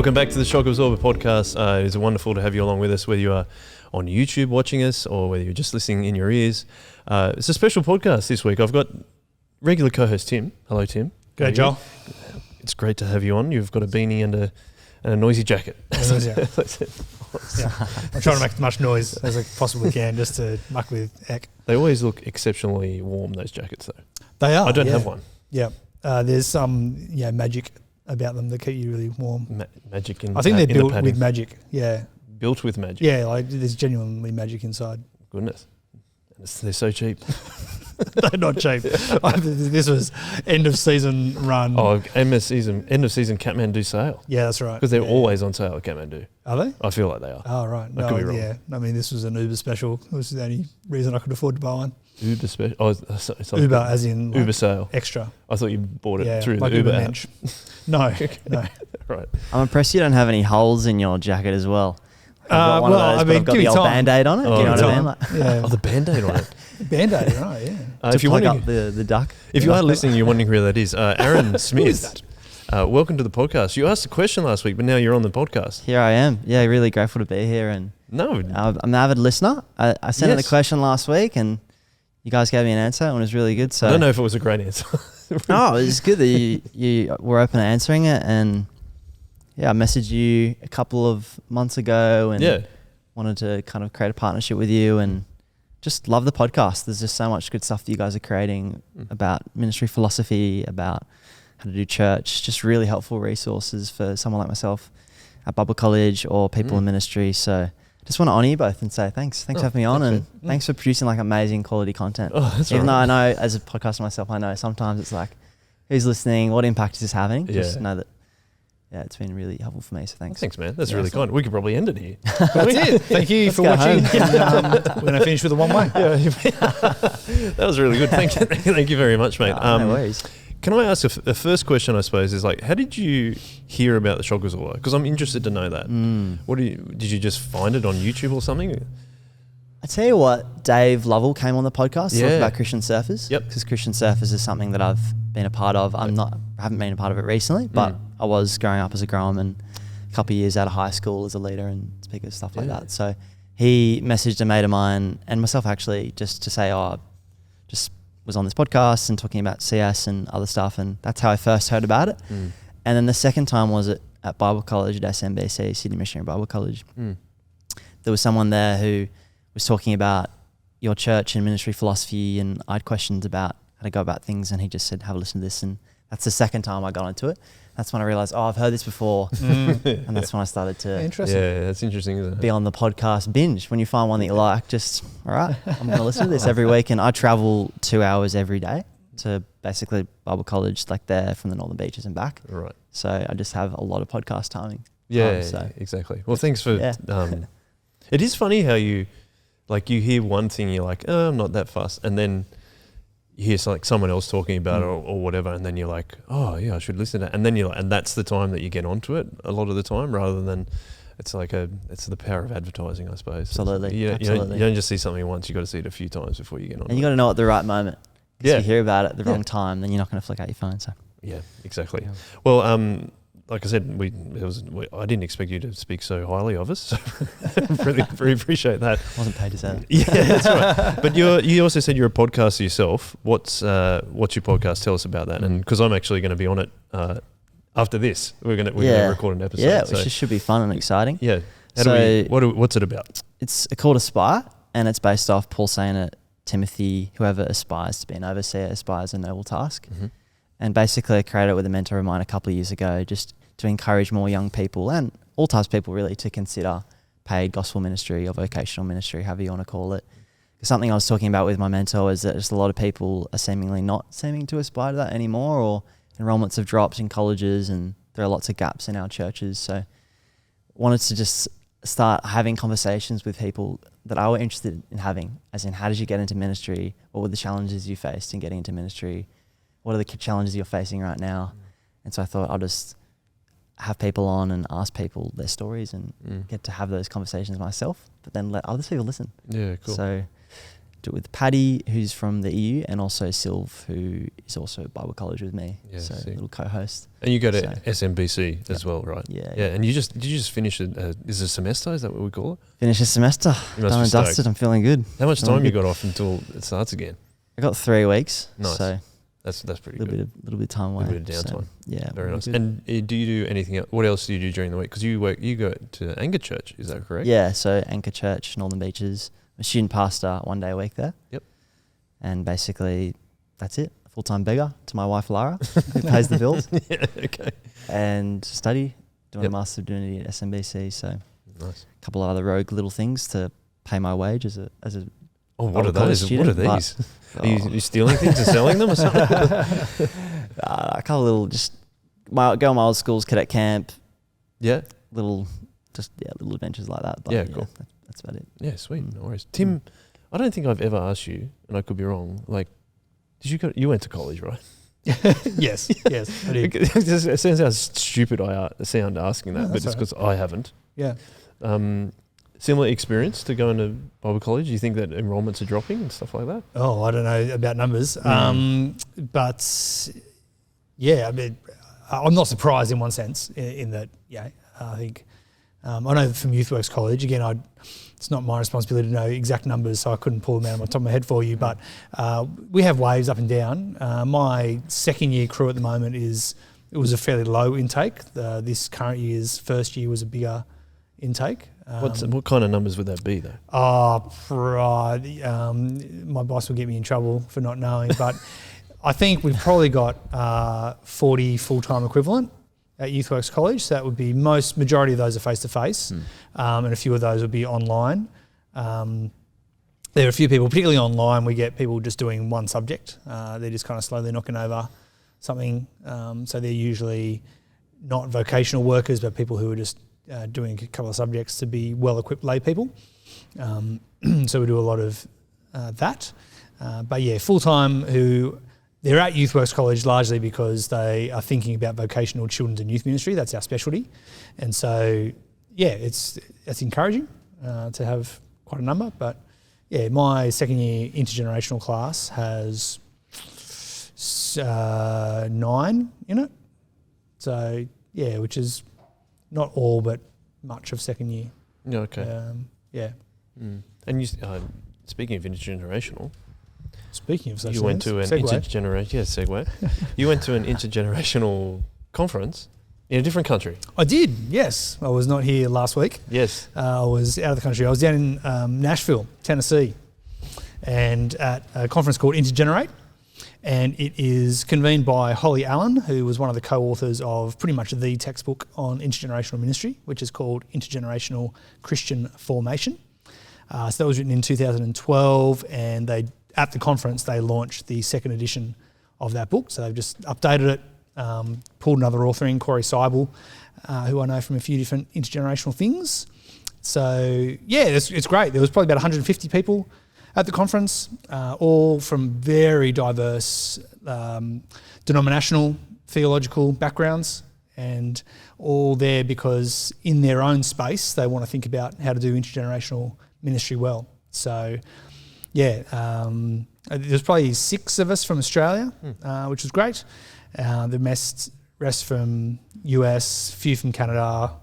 Welcome back to the Shock Absorber podcast. It is wonderful to have you along with us, whether you are on YouTube watching us or whether you're just listening in your ears. It's a special podcast this week. I've got regular co-host Tim. Hello, Tim. G'day, Joel. It's great to have you on. You've got a beanie and a noisy jacket. Yeah. I'm trying to make as much noise as I possibly can just to muck with Eck. They always look exceptionally warm, those jackets, though. They are. I don't have one. Yeah. There's some magic about them that keep you really warm. Magic in I think they're in built the with magic. Yeah. Built with magic. Yeah, like there's genuinely magic inside. Goodness. They're so cheap. They're not cheap. This was end of season run. Oh, end of season Kathmandu sale. Yeah, that's right. Because they're always on sale at Kathmandu. Are they? I feel like they are. Oh, right. I could be wrong. Yeah. I mean, this was an Uber special. It was the only reason I could afford to buy one. Uber special? Oh, it's like Uber as in like Uber sale. Extra. I thought you bought it through like the Uber app. Mensch. No, no. Right. I'm impressed you don't have any holes in your jacket as well. I've I've got the old Band-Aid on it. Oh, Do you know what I mean? Yeah. Oh, the Band-Aid on it. Band-Aid, right, yeah. If to plug up the duck. If you are listening, you're wondering who that is. Aaron Smith. Welcome to the podcast. You asked a question last week, but now you're on the podcast. Here I am. Yeah, really grateful to be here. And No. I'm an avid listener. I sent in the question last week and you guys gave me an answer and it was really good. So I don't know if it was a great answer. No, it was good that you were open to answering it. And yeah, I messaged you a couple of months ago and wanted to kind of create a partnership with you and just love the podcast. There's just so much good stuff that you guys are creating about ministry philosophy, about how to do church, just really helpful resources for someone like myself at Bible College or people in ministry. So just want to honour you both and say thanks. Thanks for having me on and thanks for producing like amazing quality content. Oh, that's Even though I know as a podcaster myself, I know sometimes it's like, who's listening? What impact is this having? Just know that, it's been really helpful for me. So thanks. Thanks, man. That's really kind. We could probably end it here. That's it. Thank you for watching. We're going to finish with a one-way. That was really good. Thank you very much, mate. No worries. Can I ask the first question, I suppose, is like, how did you hear about the Shock Absorber? Because I'm interested to know that. Did you just find it on YouTube or something? I tell you what, Dave Lovell came on the podcast to talk about Christian surfers. Yep. Because Christian surfers is something that I've been a part of. I haven't been a part of it recently, but I was growing up as a grown and a couple of years out of high school as a leader and speaker, stuff like that. So he messaged a mate of mine and myself actually just to say, just was on this podcast and talking about CS and other stuff, and that's how I first heard about it. And then the second time was at Bible College at SMBC, Sydney Missionary Bible College. There was someone there who was talking about your church and ministry philosophy, and I had questions about how to go about things, and he just said, have a listen to this. And that's the second time I got into it. That's when I realized, I've heard this before. And that's when I started to that's interesting, isn't it? be on the podcast binge. When you find one that you like, just, all right, I'm going to listen to this every week. And I travel 2 hours every day to basically Bible College, like there from the Northern Beaches and back. Right. So I just have a lot of podcast timing. Exactly. Well, thanks for, it is funny how you hear one thing, you're like, oh, I'm not that fussed. And then you hear someone else talking about it or whatever, and then you're like, oh yeah, I should listen to it. And then you're like, and that's the time that you get onto it a lot of the time, rather than it's the power of advertising, I suppose. Absolutely. You don't just see something once, you got to see it a few times before you get on. And you got to know at the right moment. If you hear about it at the wrong time, then you're not going to flick out your phone. So yeah, exactly. Yeah. Well, like I said, I didn't expect you to speak so highly of us. So really appreciate that. I wasn't paid to say that. Yeah, that's right. But you also said you're a podcaster yourself. What's your podcast? Tell us about that. And because I'm actually going to be on it after this, we're going to record an episode. Yeah, which should be fun and exciting. Yeah. What's it about? It's called Aspire, and it's based off Paul saying it, Timothy, whoever aspires to be an overseer aspires a noble task. And basically I created it with a mentor of mine a couple of years ago, just to encourage more young people and all types of people really to consider paid gospel ministry or vocational ministry, however you want to call it. Something I was talking about with my mentor is that just a lot of people are seeming to aspire to that anymore, or enrollments have dropped in colleges and there are lots of gaps in our churches. So wanted to just start having conversations with people that I were interested in having, as in how did you get into ministry? What were the challenges you faced in getting into ministry? What are the challenges you're facing right now? And so I thought I'll just have people on and ask people their stories and get to have those conversations myself, but then let other people listen. Yeah, cool. So do it with Paddy, who's from the EU, and also Sylv, who is also at Bible College with me. Yeah, so a little co-host. And you go to SMBC as well, right? Yeah. Yeah, and did you just finish it? Is it a semester? Is that what we call it? Finish a semester. You must Done be and dusted. stoked. I'm feeling good. How much time you got off until it starts again? I got 3 weeks. Nice. So That's pretty a good. little bit of time away. A little bit of downtime. So, yeah. Very nice. Good. And do you do anything else? What else do you do during the week? Because you go to Anchor Church, is that correct? Yeah, so Anchor Church, Northern Beaches. I'm a student pastor 1 day a week there. Yep. And basically, that's it. A full-time beggar to my wife, Lara, who pays the bills. Yeah, okay. And study, doing Yep. a Master of Divinity at SMBC. So Nice. a couple of other rogue little things to pay my wage as a Oh, what are Bible college those? What are student, these? Are you stealing things and selling them or something? a couple of little, just go on my old school's cadet camp, Yeah. little adventures like that. But Yeah, cool. That's about it. Yeah, sweet. No worries. Tim, I don't think I've ever asked you, and I could be wrong. Like, you went to college, right? Yes, I did. It sounds how stupid I sound asking that, No, but that's it's because I haven't. Yeah. Similar experience to going to Bible college. You think that enrollments are dropping and stuff like that? Oh, I don't know about numbers. But yeah, I mean, I'm not surprised in one sense in that, I think, I know from YouthWorks College, again, it's not my responsibility to know exact numbers, so I couldn't pull them out of my top of my head for you, but we have waves up and down. My second year crew at the moment it was a fairly low intake. This current year's first year was a bigger intake. What kind of numbers would that be, though? My boss will get me in trouble for not knowing, but I think we've probably got 40 full-time equivalent at YouthWorks College. So that would be majority of those are face-to-face, and a few of those would be online. There are a few people, particularly online, we get people just doing one subject. They're just kind of slowly knocking over something. So they're usually not vocational workers, but people who are just doing a couple of subjects to be well-equipped lay people. So we do a lot of that. But yeah, full-time they're at YouthWorks College largely because they are thinking about vocational children's and youth ministry. That's our specialty. And so, yeah, it's encouraging to have quite a number. But yeah, my second year intergenerational class has 9 in it. So yeah, which is not all, but much of second year. Yeah, okay. Yeah. And you, speaking of intergenerational, Speaking of such you went to an segue. You went to an intergenerational conference in a different country. I did, yes. I was not here last week. Yes. I was out of the country. I was down in Nashville, Tennessee, and at a conference called Intergenerate. And it is convened by Holly Allen, who was one of the co-authors of pretty much the textbook on intergenerational ministry, which is called Intergenerational Christian Formation. So that was written in 2012, and at the conference they launched the second edition of that book. So they've just updated it, pulled another author in, Corey Seibel, who I know from a few different intergenerational things. So yeah, it's great. There was probably about 150 people at the conference, all from very diverse denominational, theological backgrounds, and all there because in their own space they want to think about how to do intergenerational ministry well. So yeah, there's probably 6 of us from Australia, which was great. The rest from US, few from Canada.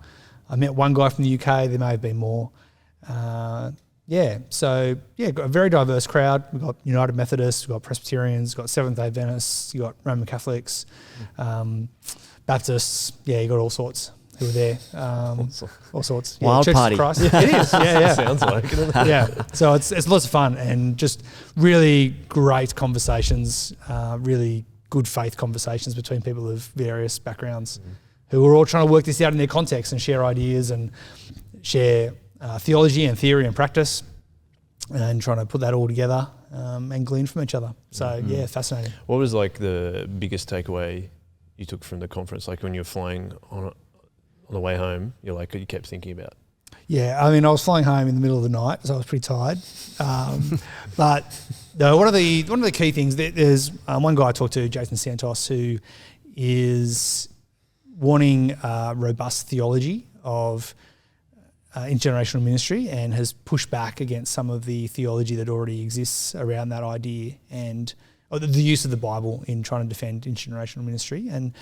I met one guy from the UK, there may have been more. Got a very diverse crowd. We've got United Methodists, we've got Presbyterians, we've got Seventh-day Adventists, you've got Roman Catholics, Baptists, you got all sorts who were there. All sorts. Wild Church party. of Christ. It is, yeah. Sounds like it. Yeah, so it's lots of fun and just really great conversations, really good faith conversations between people of various backgrounds who are all trying to work this out in their context and share ideas and share theology and theory and practice and trying to put that all together and glean from each other. So yeah, fascinating. What was like the biggest takeaway you took from the conference? Like when you're flying on the way home, you kept thinking about? Yeah, I mean, I was flying home in the middle of the night, so I was pretty tired. But no, one of the key things, there's one guy I talked to, Jason Santos, who is wanting robust theology of intergenerational ministry and has pushed back against some of the theology that already exists around that idea and the use of the Bible in trying to defend intergenerational ministry. And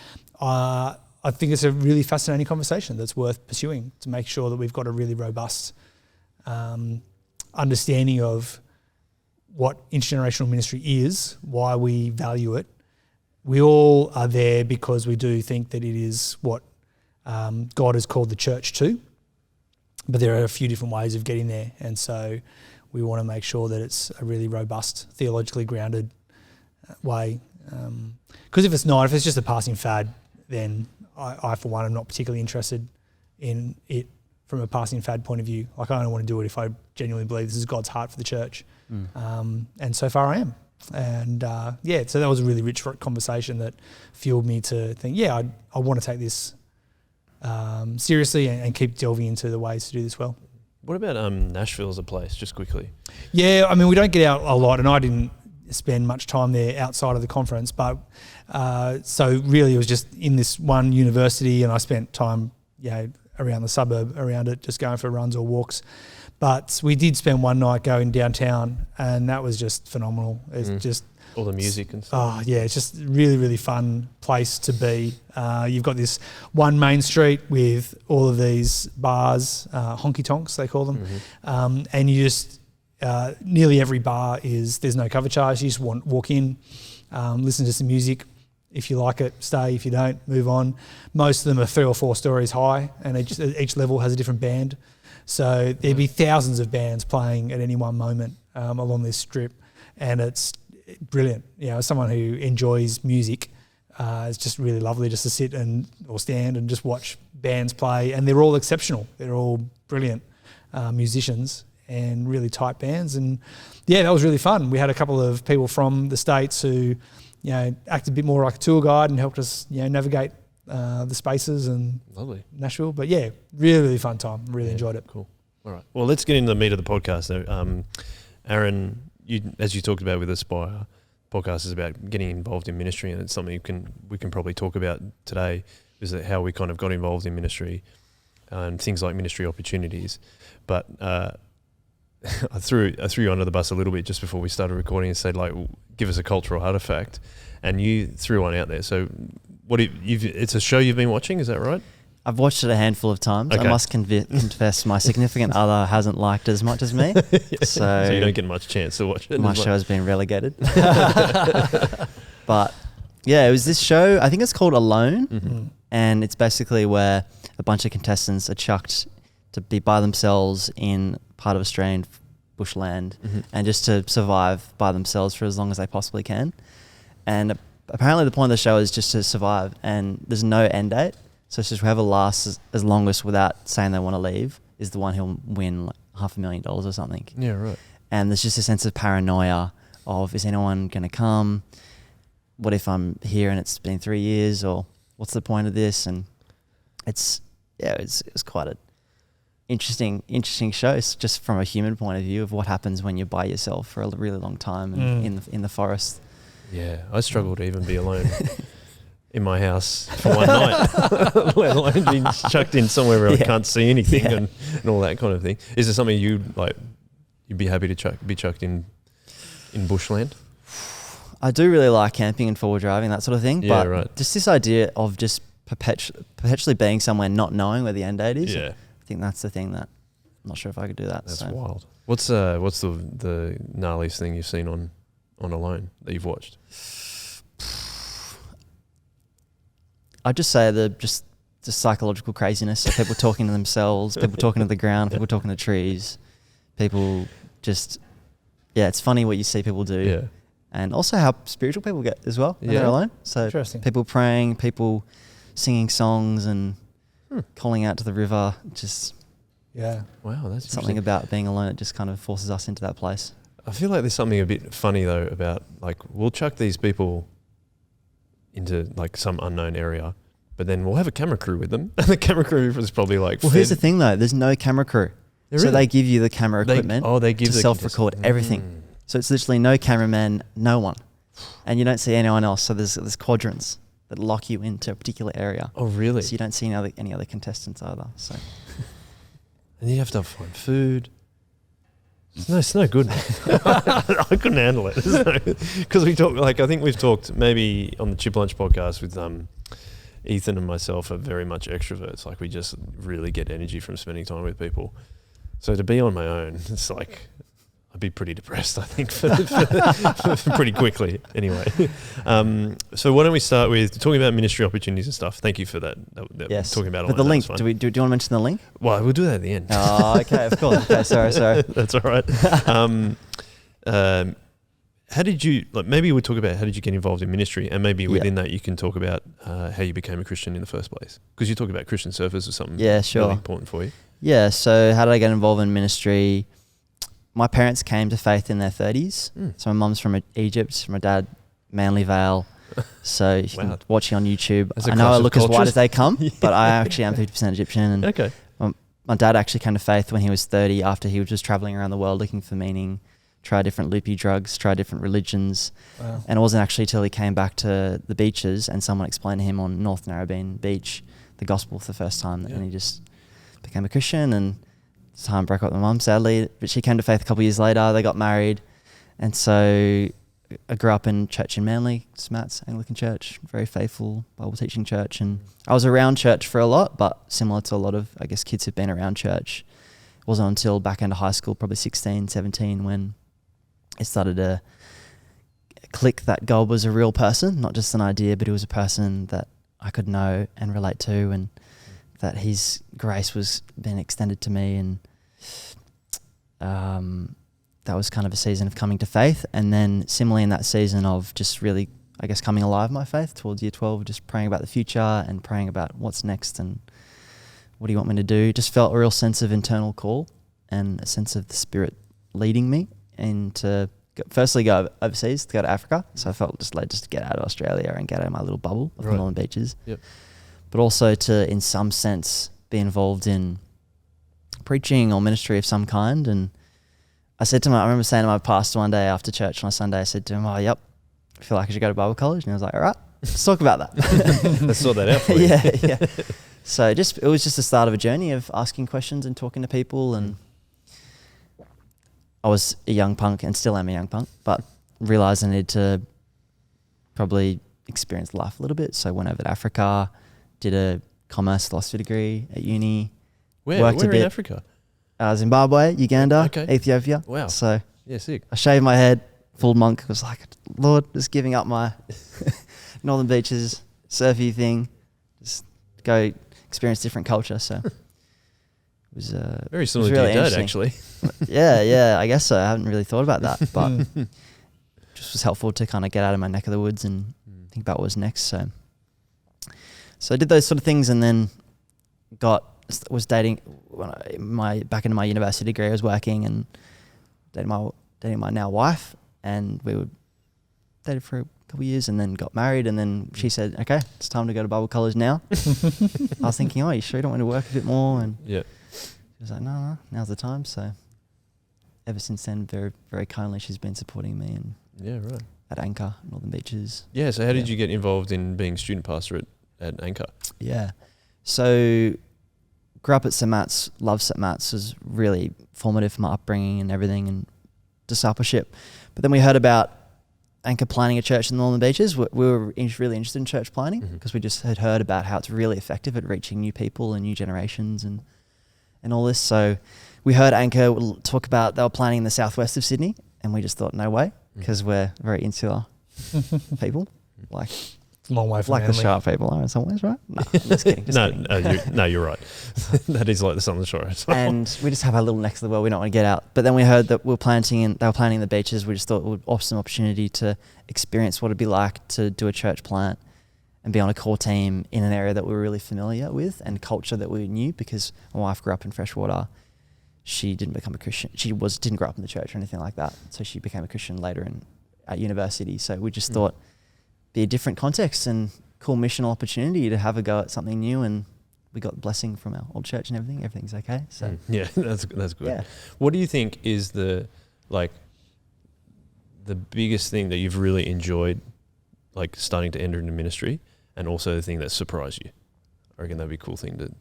I think it's a really fascinating conversation that's worth pursuing to make sure that we've got a really robust understanding of what intergenerational ministry is, why we value it. We all are there because we do think that it is what God has called the church to, but there are a few different ways of getting there. And so we want to make sure that it's a really robust, theologically grounded way. Because if it's not, if it's just a passing fad, then I for one, am not particularly interested in it from a passing fad point of view. Like, I don't want to do it if I genuinely believe this is God's heart for the church. And so far I am. And so that was a really rich conversation that fueled me to think, I want to take this seriously and keep delving into the ways to do this well. What about Nashville as a place, just quickly? Yeah, I mean, we don't get out a lot, and I didn't spend much time there outside of the conference, but so really it was just in this one university, and I spent time, around the suburb around it, just going for runs or walks. But we did spend one night going downtown, and that was just phenomenal. It's just all the music and stuff. Oh yeah, it's just a really, really fun place to be. You've got this one main street with all of these bars, honky tonks they call them, and you just nearly every bar there's no cover charge. You just walk in, listen to some music. If you like it, stay. If you don't, move on. Most of them are 3 or 4 stories high, and each level has a different band. So there'd be thousands of bands playing at any one moment along this strip, and it's brilliant. As someone who enjoys music, it's just really lovely just to sit or stand and just watch bands play, and they're all exceptional. They're all brilliant musicians and really tight bands, and that was really fun. We had a couple of people from the States who acted a bit more like a tour guide and helped us navigate the spaces and lovely Nashville. But really, really fun time. Really enjoyed it. Cool. All right. Well, let's get into the meat of the podcast now. Aaron, as you talked about with Aspire, podcast is about getting involved in ministry, and it's something we can probably talk about today, is that how we kind of got involved in ministry and things like ministry opportunities. But I threw you under the bus a little bit just before we started recording and said, give us a cultural artifact, and you threw one out there. So it's a show you've been watching, is that right? I've watched it a handful of times. Okay. I must confess my significant other hasn't liked it as much as me. So you don't get much chance to watch it. My show has been relegated. But it was this show, I think it's called Alone, and it's basically where a bunch of contestants are chucked to be by themselves in part of Australian bushland and just to survive by themselves for as long as they possibly can. And apparently the point of the show is just to survive, and there's no end date. So it's just whoever lasts as longest without saying they want to leave is the one who'll win $500,000 or something. Yeah, right. And there's just a sense of paranoia of, is anyone going to come? What if I'm here and it's been 3 years, or what's the point of this? And it's quite a interesting show. It's just from a human point of view of what happens when you're by yourself for a really long time and in the forest. Yeah, I struggle to even be alone in my house for one night, let alone being chucked in somewhere where I can't see anything and all that kind of thing. Is there something you'd be happy to be chucked in bushland? I do really like camping and four-wheel driving, that sort of thing. Yeah, but right. Just this idea of just perpetually being somewhere not knowing where the end date is. Yeah. I think that's the thing that I'm not sure if I could do that. That's wild. What's the gnarliest thing you've seen on Alone that you've watched? I'd just say the psychological craziness of people talking to themselves, people talking to the ground, people talking to trees, people just, it's funny what you see people do. Yeah. And also how spiritual people get as well when they're alone. So people praying, people singing songs and calling out to the river. Just wow, that's something about being alone. It just kind of forces us into that place. I feel like there's something a bit funny though about we'll chuck these people into some unknown area, but then we'll have a camera crew with them, and the camera crew is probably here's the thing though, there's no camera crew. So they give you the camera equipment they give to self-record everything. So it's literally no cameraman, no one. And you don't see anyone else. So there's quadrants that lock you into a particular area. Oh, really? So you don't see any other contestants either. So and you have to find food. It's no good. I couldn't handle it. Because we talk, like, I think we've talked maybe on the Chip Lunch podcast with Ethan and myself are very much extroverts. Like, we just really get energy from spending time with people. So to be on my own, it's like, I'd be pretty depressed, I think, for pretty quickly. Anyway, so why don't we start with talking about ministry opportunities and stuff? Thank you for that. Yes. Talking about but the link. Do you want to mention the link? Well, we'll do that at the end. Oh, okay, of course. Okay, sorry. That's all right. How did you, like, maybe we'll talk about how did you get involved in ministry, and maybe within that you can talk about how you became a Christian in the first place, because you talk about Christian service or something. Yeah, sure. Really important for you. Yeah. So how did I get involved in ministry? My parents came to faith in their 30s. So my mum's from Egypt, my dad, Manly Vale. So you can watch it on YouTube. I know I look as white as they come, but I actually am 50% Egyptian. And my dad actually came to faith when he was 30, after he was just traveling around the world looking for meaning, try different loopy drugs, try different religions. Wow. And it wasn't actually till he came back to the beaches and someone explained to him on North Narrabeen Beach the gospel for the first time, and he just became a Christian. And time broke up with my mum, sadly, but she came to faith a couple of years later. They got married, and so I grew up in church in Manly, St. Matt's Anglican Church, very faithful Bible teaching church, and I was around church for a lot, but similar to a lot of, I guess, kids who've been around church, it wasn't until back into high school, probably 16, 17, when it started to click that God was a real person, not just an idea, but he was a person that I could know and relate to, and that his grace was being extended to me. And that was kind of a season of coming to faith. And then similarly in that season of just really, I guess, coming alive my faith towards year 12, just praying about the future and praying about what's next and what do you want me to do. Just felt a real sense of internal call and a sense of the Spirit leading me into firstly go overseas, to go to Africa. So I felt just led just to get out of Australia and get out of my little bubble of the Northern Beaches. Yep. But also to, in some sense, be involved in preaching or ministry of some kind. And I remember saying to my pastor one day after church on a Sunday, I said to him, I feel like I should go to Bible college. And he was like, all right, let's talk about that. Let's sort that out for you. Yeah. So it was just the start of a journey of asking questions and talking to people. And I was a young punk and still am a young punk, but realised I needed to probably experience life a little bit. So I went over to Africa, did a commerce philosophy degree at uni. Where in Africa? Zimbabwe, Uganda, Ethiopia. Wow. So sick. I shaved my head, full monk. I was like, Lord, just giving up my Northern Beaches surfy thing. Just go experience different culture. So it was very similar really to your dad, actually. yeah, I guess so. I haven't really thought about that, but just was helpful to kind of get out of my neck of the woods and think about what was next. So I did those sort of things, and then was dating back into my university degree. I was working and dating my now wife, and we would dated for a couple of years, and then got married. And then she said, "Okay, it's time to go to Bible college now." I was thinking, "Oh, you sure you don't want to work a bit more?" And she was like, "No, now's the time." So ever since then, very very kindly, she's been supporting me and at Anchor, Northern Beaches. Yeah. So how did you get involved in being student pastor at Anchor? Yeah. So grew up at St. Matt's, loved St. Matt's, was really formative for my upbringing and everything and discipleship. But then we heard about Anchor planning a church in the Northern Beaches. We were really interested in church planning because we just had heard about how it's really effective at reaching new people and new generations and all this. So we heard Anchor talk about they were planning in the southwest of Sydney, and we just thought, no way, because we're very insular people. Like, it's a long way from like Manly. the sharp people are in some ways, right? No, just kidding. You're right. That is like the Southern Shore. And we just have our little next to the world. We don't want to get out. But then we heard that they were planting the beaches. We just thought it would offer some opportunity to experience what it'd be like to do a church plant and be on a core team in an area that we were really familiar with and culture that we knew, because my wife grew up in Freshwater. She didn't become a Christian. She didn't grow up in the church or anything like that. So she became a Christian later at university. So we just thought be a different context and cool missional opportunity to have a go at something new, and we got blessing from our old church and everything. Everything's okay. So yeah, that's good. Yeah. What do you think is the biggest thing that you've really enjoyed, like starting to enter into ministry, and also the thing that surprised you? I reckon that'd be a cool thing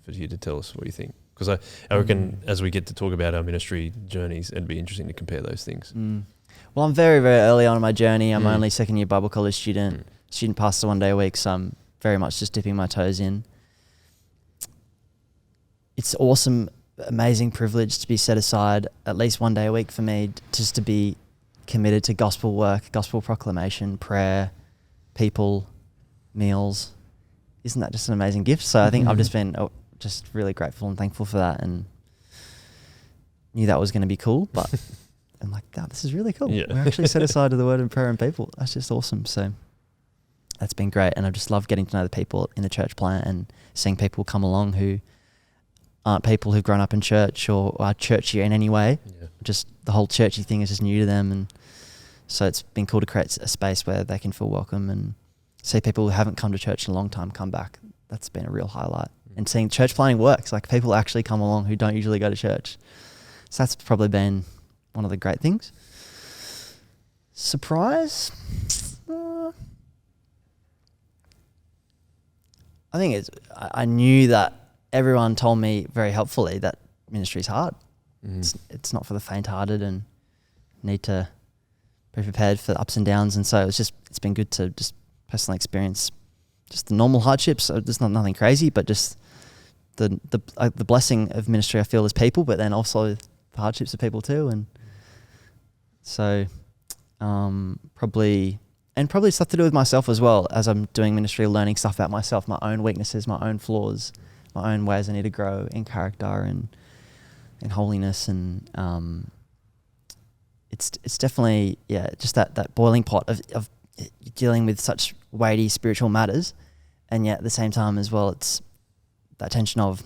for you to tell us what you think. Because I reckon as we get to talk about our ministry journeys, it'd be interesting to compare those things. Well, I'm very, very early on in my journey. I'm only second year Bible college student pastor 1 day a week, so I'm very much just dipping my toes in. It's awesome, amazing privilege to be set aside at least 1 day a week for me, just to be committed to gospel work, gospel proclamation, prayer, people, meals. Isn't that just an amazing gift? So I think I've just been just really grateful and thankful for that, and knew that was going to be cool, but I'm like, God, this is really cool. Yeah. We're actually set aside to the word and prayer and people. That's just awesome. So that's been great. And I've just loved getting to know the people in the church plant and seeing people come along who aren't people who've grown up in church or are churchy in any way. Yeah. Just the whole churchy thing is just new to them. And so it's been cool to create a space where they can feel welcome and see people who haven't come to church in a long time come back. That's been a real highlight. And seeing church planting works, like people actually come along who don't usually go to church. So that's probably been one of the great things. Surprise? I think I knew that everyone told me very helpfully that ministry is hard. It's not for the faint-hearted, and need to be prepared for the ups and downs. And so it's been good to just personally experience just the normal hardships. So there's nothing crazy, but just the blessing of ministry I feel is people, but then also the hardships of people too. And so probably stuff to do with myself as well, as I'm doing ministry, learning stuff about myself, my own weaknesses, my own flaws, my own ways I need to grow in character and in holiness. And it's definitely, just that boiling pot of dealing with such weighty spiritual matters, and yet at the same time as well, it's that tension of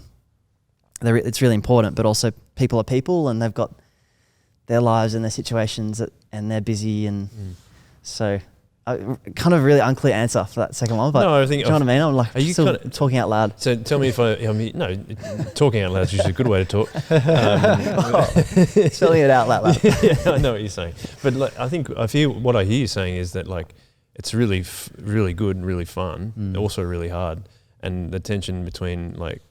it's really important, but also people are people and they've got their lives and their situations and they're busy, and so kind of really unclear answer for that second one, but no, I think, do you know what I mean? I'm like, are you still talking out loud? So tell me if no, talking out loud is usually a good way to talk. Spelling it out loud. Yeah, I know what you're saying, but like, I feel what I hear you saying is that like it's really really good and really fun, also really hard, and the tension between like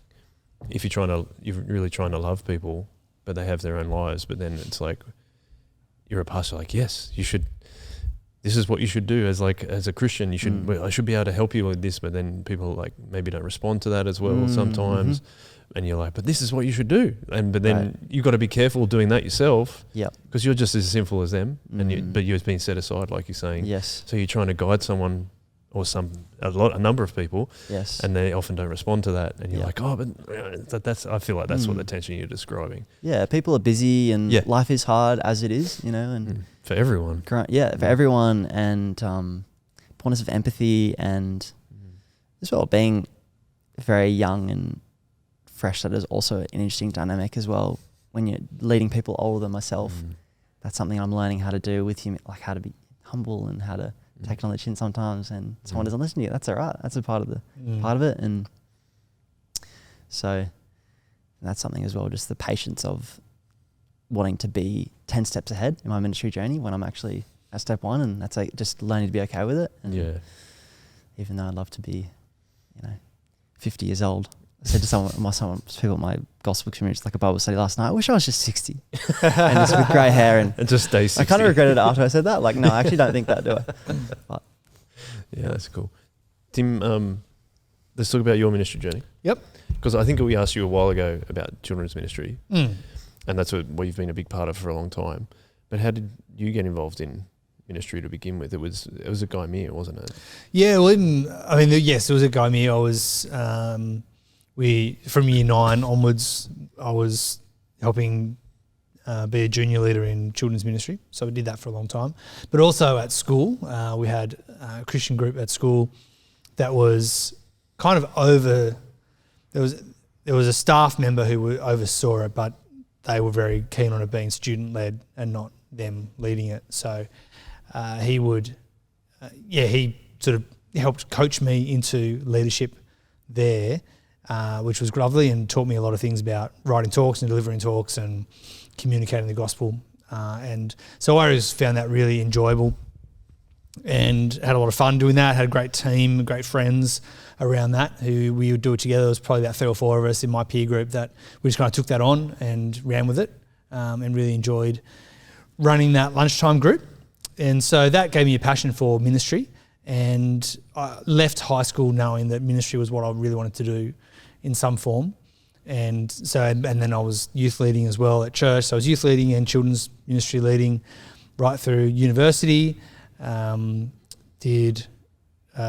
if you're really trying to love people, but they have their own lives, but then it's like you're a pastor, like yes, you should. This is what you should do as a Christian. You should. I should be able to help you with this, but then people like maybe don't respond to that as well sometimes, and you're like, but this is what you should do, but then you've got to be careful doing that yourself. Yeah, because you're just as sinful as them, but you're being set aside, like you're saying. Yes. So you're trying to guide someone or a number of people. Yes. And they often don't respond to that, and you're like, oh, but that's. I feel like that's what the tension you're describing. Yeah, people are busy, and life is hard as it is, and. For everyone. For everyone, and importance of empathy, and as well being very young and fresh. That is also an interesting dynamic as well. When you're leading people older than myself, that's something I'm learning how to do with you, like how to be humble and how to take it on the chin sometimes. And someone doesn't listen to you, that's all right. That's a part of it, and so that's something as well. Just the patience of wanting to be 10 steps ahead in my ministry journey when I'm actually at step 1, and that's like just learning to be okay with it. And even though I'd love to be, 50 years old, I said to some people at my gospel community, like a Bible study last night, I wish I was just 60 and just with grey hair and just stay 60. I kind of regretted it after I said that. Like, no, I actually don't think that, do I? But, yeah, that's cool. Tim, let's talk about your ministry journey. Yep. Because I think we asked you a while ago about children's ministry. And that's what you've been a big part of for a long time. But how did you get involved in ministry to begin with? It was a Guy Mere, wasn't it? Yeah, well, yes, it was a Guy Mere. I was from year 9 onwards, I was helping be a junior leader in children's ministry. So I did that for a long time. But also at school, we had a Christian group at school that was kind of over. There was a staff member who oversaw it, but they were very keen on it being student-led and not them leading it. So he sort of helped coach me into leadership there, which was lovely, and taught me a lot of things about writing talks and delivering talks and communicating the gospel. And so I always found that really enjoyable. and had a lot of fun doing that. Had a great team, great friends around that who we would do it together. There was probably about 3 or 4 of us in my peer group that we just kind of took that on and ran with it, and really enjoyed running that lunchtime group. And so that gave me a passion for ministry, and I left high school knowing that ministry was what I really wanted to do in some form. And then I was youth leading as well at church. So I was youth leading and children's ministry leading right through university. Did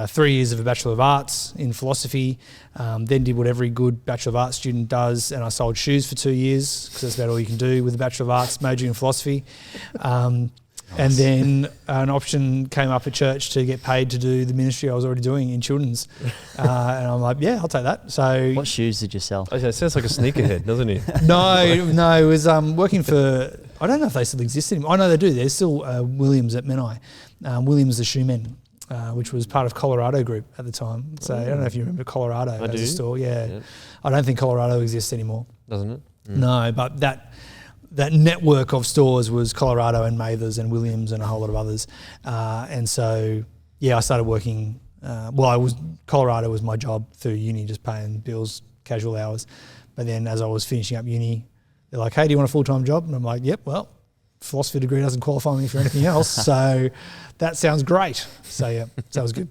3 years of a Bachelor of Arts in philosophy, then did what every good Bachelor of Arts student does, and I sold shoes for 2 years because that's about all you can do with a Bachelor of Arts majoring in philosophy. And then an option came up at church to get paid to do the ministry I was already doing in children's. And I'm like, yeah, I'll take that. So, What shoes did you sell? It sounds like a sneakerhead, doesn't it? No, it was working for, I don't know if they still exist anymore. I know they do. There's still Williams at Menai. Williams the Shoemen, which was part of Colorado Group at the time. So I don't know if you remember Colorado as a store. Yeah. I don't think Colorado exists anymore. Doesn't it? No, but that network of stores was Colorado and Mathers and Williams and a whole lot of others. And so, I started working. Colorado was my job through uni, just paying bills, casual hours. But then as I was finishing up uni, they're like, hey, do you want a full-time job? And I'm like, yep, well, philosophy degree doesn't qualify me for anything else. So that sounds great. So, so that was good.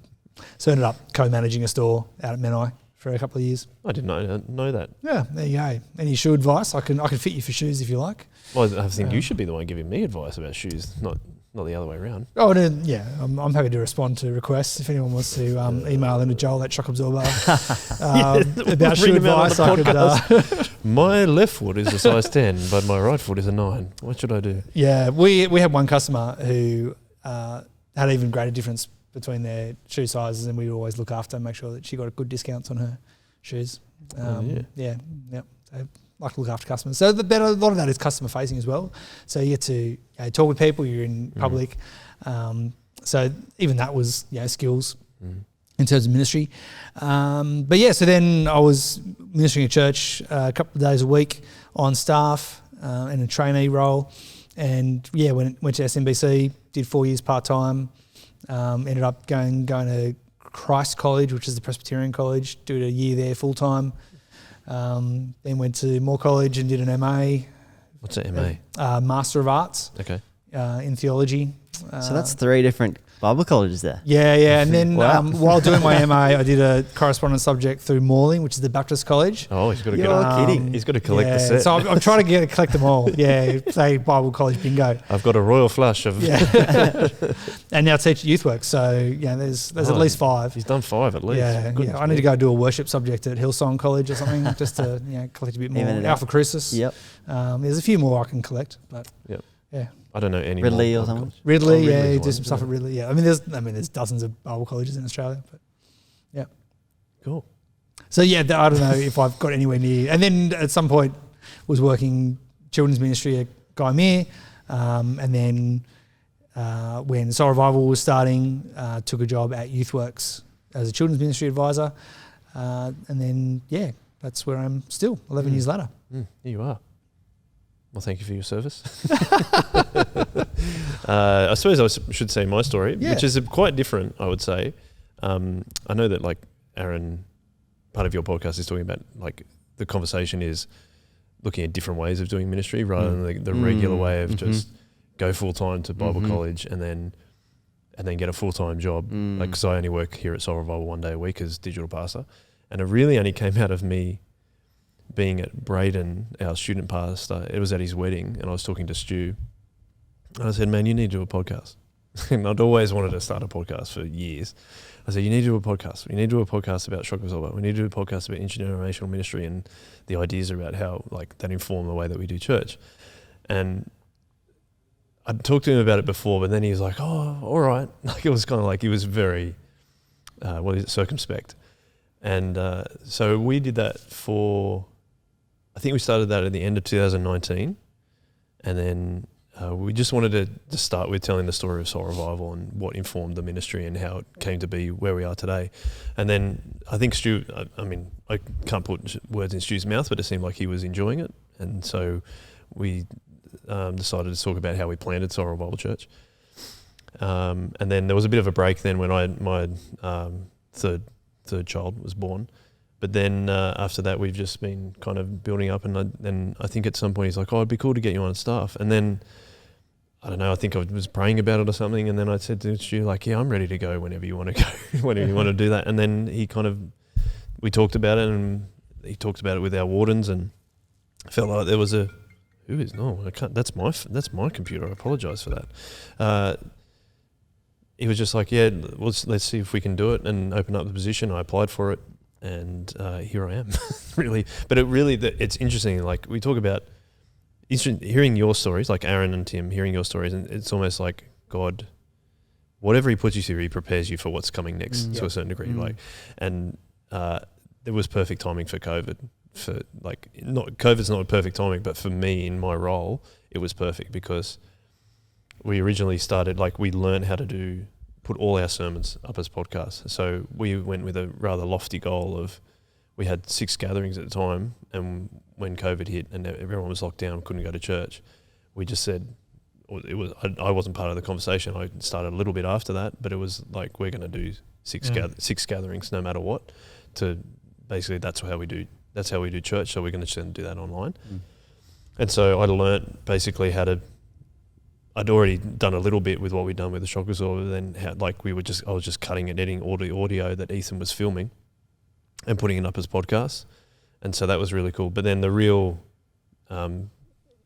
So I ended up co-managing a store out at Menai for a couple of years. I didn't know that. Yeah, there you go. Any shoe advice? I can fit you for shoes if you like. Well, I think you should be the one giving me advice about shoes, not the other way around. Oh, yeah. I'm happy to respond to requests if anyone wants to email into Joel at Shockabsorber about shoe advice. My left foot is a size 10, but my right foot is a 9. What should I do? Yeah, we had one customer who had even greater difference between their shoe sizes, and we always look after and make sure that she got good discounts on her shoes. So like to look after customers. So a lot of that is customer facing as well. So you get to talk with people, you're in public. So even that was skills in terms of ministry. So then I was ministering at church a couple of days a week on staff in a trainee role. And went to SMBC, did 4 years part-time, ended up going to Christ College, which is the Presbyterian college, did a year there full-time. Then went to Moore College and did an MA. What's an MA? Master of Arts. Okay. In theology. So that's 3 different Bible colleges there. Yeah. And then while doing my MA, I did a correspondence subject through Morling, which is the Baptist college. Oh, he's got to kidding. He's got to collect the set. So I'm trying to collect them all. Yeah, say Bible college bingo. I've got a royal flush of. Yeah. And now teach youth work. So there's at least 5. He's done 5 at least. Yeah. I need to go do a worship subject at Hillsong College or something just to collect a bit more. Alpha Crucis. Yep. There's a few more I can collect, but yeah. I don't know any Ridley more or something. Ridley, do some stuff at Ridley. Yeah, I mean, there's dozens of Bible colleges in Australia, but yeah, cool. So I don't know if I've got anywhere near. And then at some point, was working children's ministry at Guy Mere, and then when Soul Revival was starting, took a job at YouthWorks as a children's ministry advisor, and then that's where I'm still 11 years later. Here you are. Well, thank you for your service. I suppose I should say my story, which is quite different, I would say. I know that, like, Aaron, part of your podcast is talking about, like, the conversation is looking at different ways of doing ministry rather than the regular way of just go full-time to Bible college and then get a full-time job. Like, because I only work here at Soul Revival 1 day a week as digital pastor. And it really only came out of me being at Braden, our student pastor. It was at his wedding, and I was talking to Stu, and I said, man, you need to do a podcast. And I'd always wanted to start a podcast for years. I said, you need to do a podcast. We need to do a podcast about Shock Absorber. We need to do a podcast about intergenerational ministry and the ideas about how, like, that inform the way that we do church. And I'd talked to him about it before, but then he was like, oh, all right. Like, it was kind of like he was very, circumspect. And so we did that I think we started that at the end of 2019, and then we just wanted to start with telling the story of Soul Revival and what informed the ministry and how it came to be where we are today. And then I think Stu, I can't put words in Stu's mouth, but it seemed like he was enjoying it, and so we decided to talk about how we planted Soul Revival Church. And then there was a bit of a break then when my third child was born. But then after that, we've just been kind of building up. And I think at some point he's like, oh, it'd be cool to get you on staff. And then, I don't know, I think I was praying about it or something. And then I said to Stu, like, yeah, I'm ready to go whenever you want to go, whenever you want to do that. And then we talked about it, and he talked about it with our wardens, and I felt like there was I can't, that's my computer. I apologise for that. He was just like, yeah, let's see if we can do it and open up the position. I applied for it, and here I am. Really, but it's interesting. Like, we talk about hearing your stories, like Aaron and Tim, hearing your stories, and it's almost like God, whatever He puts you through, He prepares you for what's coming next to a certain degree. Like, and there was perfect timing for COVID. COVID's not perfect timing, but for me in my role, it was perfect, because we originally started, like, we learned how to put all our sermons up as podcasts. So we went with a rather lofty goal of, we had 6 gatherings at the time, and when COVID hit and everyone was locked down, couldn't go to church, we just said, I wasn't part of the conversation. I started a little bit after that, but it was like, we're going to do 6 gatherings no matter what. To basically, that's how we do church. So we're going to do that online. And so I learnt basically I'd already done a little bit with what we'd done with the shock absorber. Then I was just cutting and editing all the audio that Ethan was filming and putting it up as podcasts. And so that was really cool. But then the real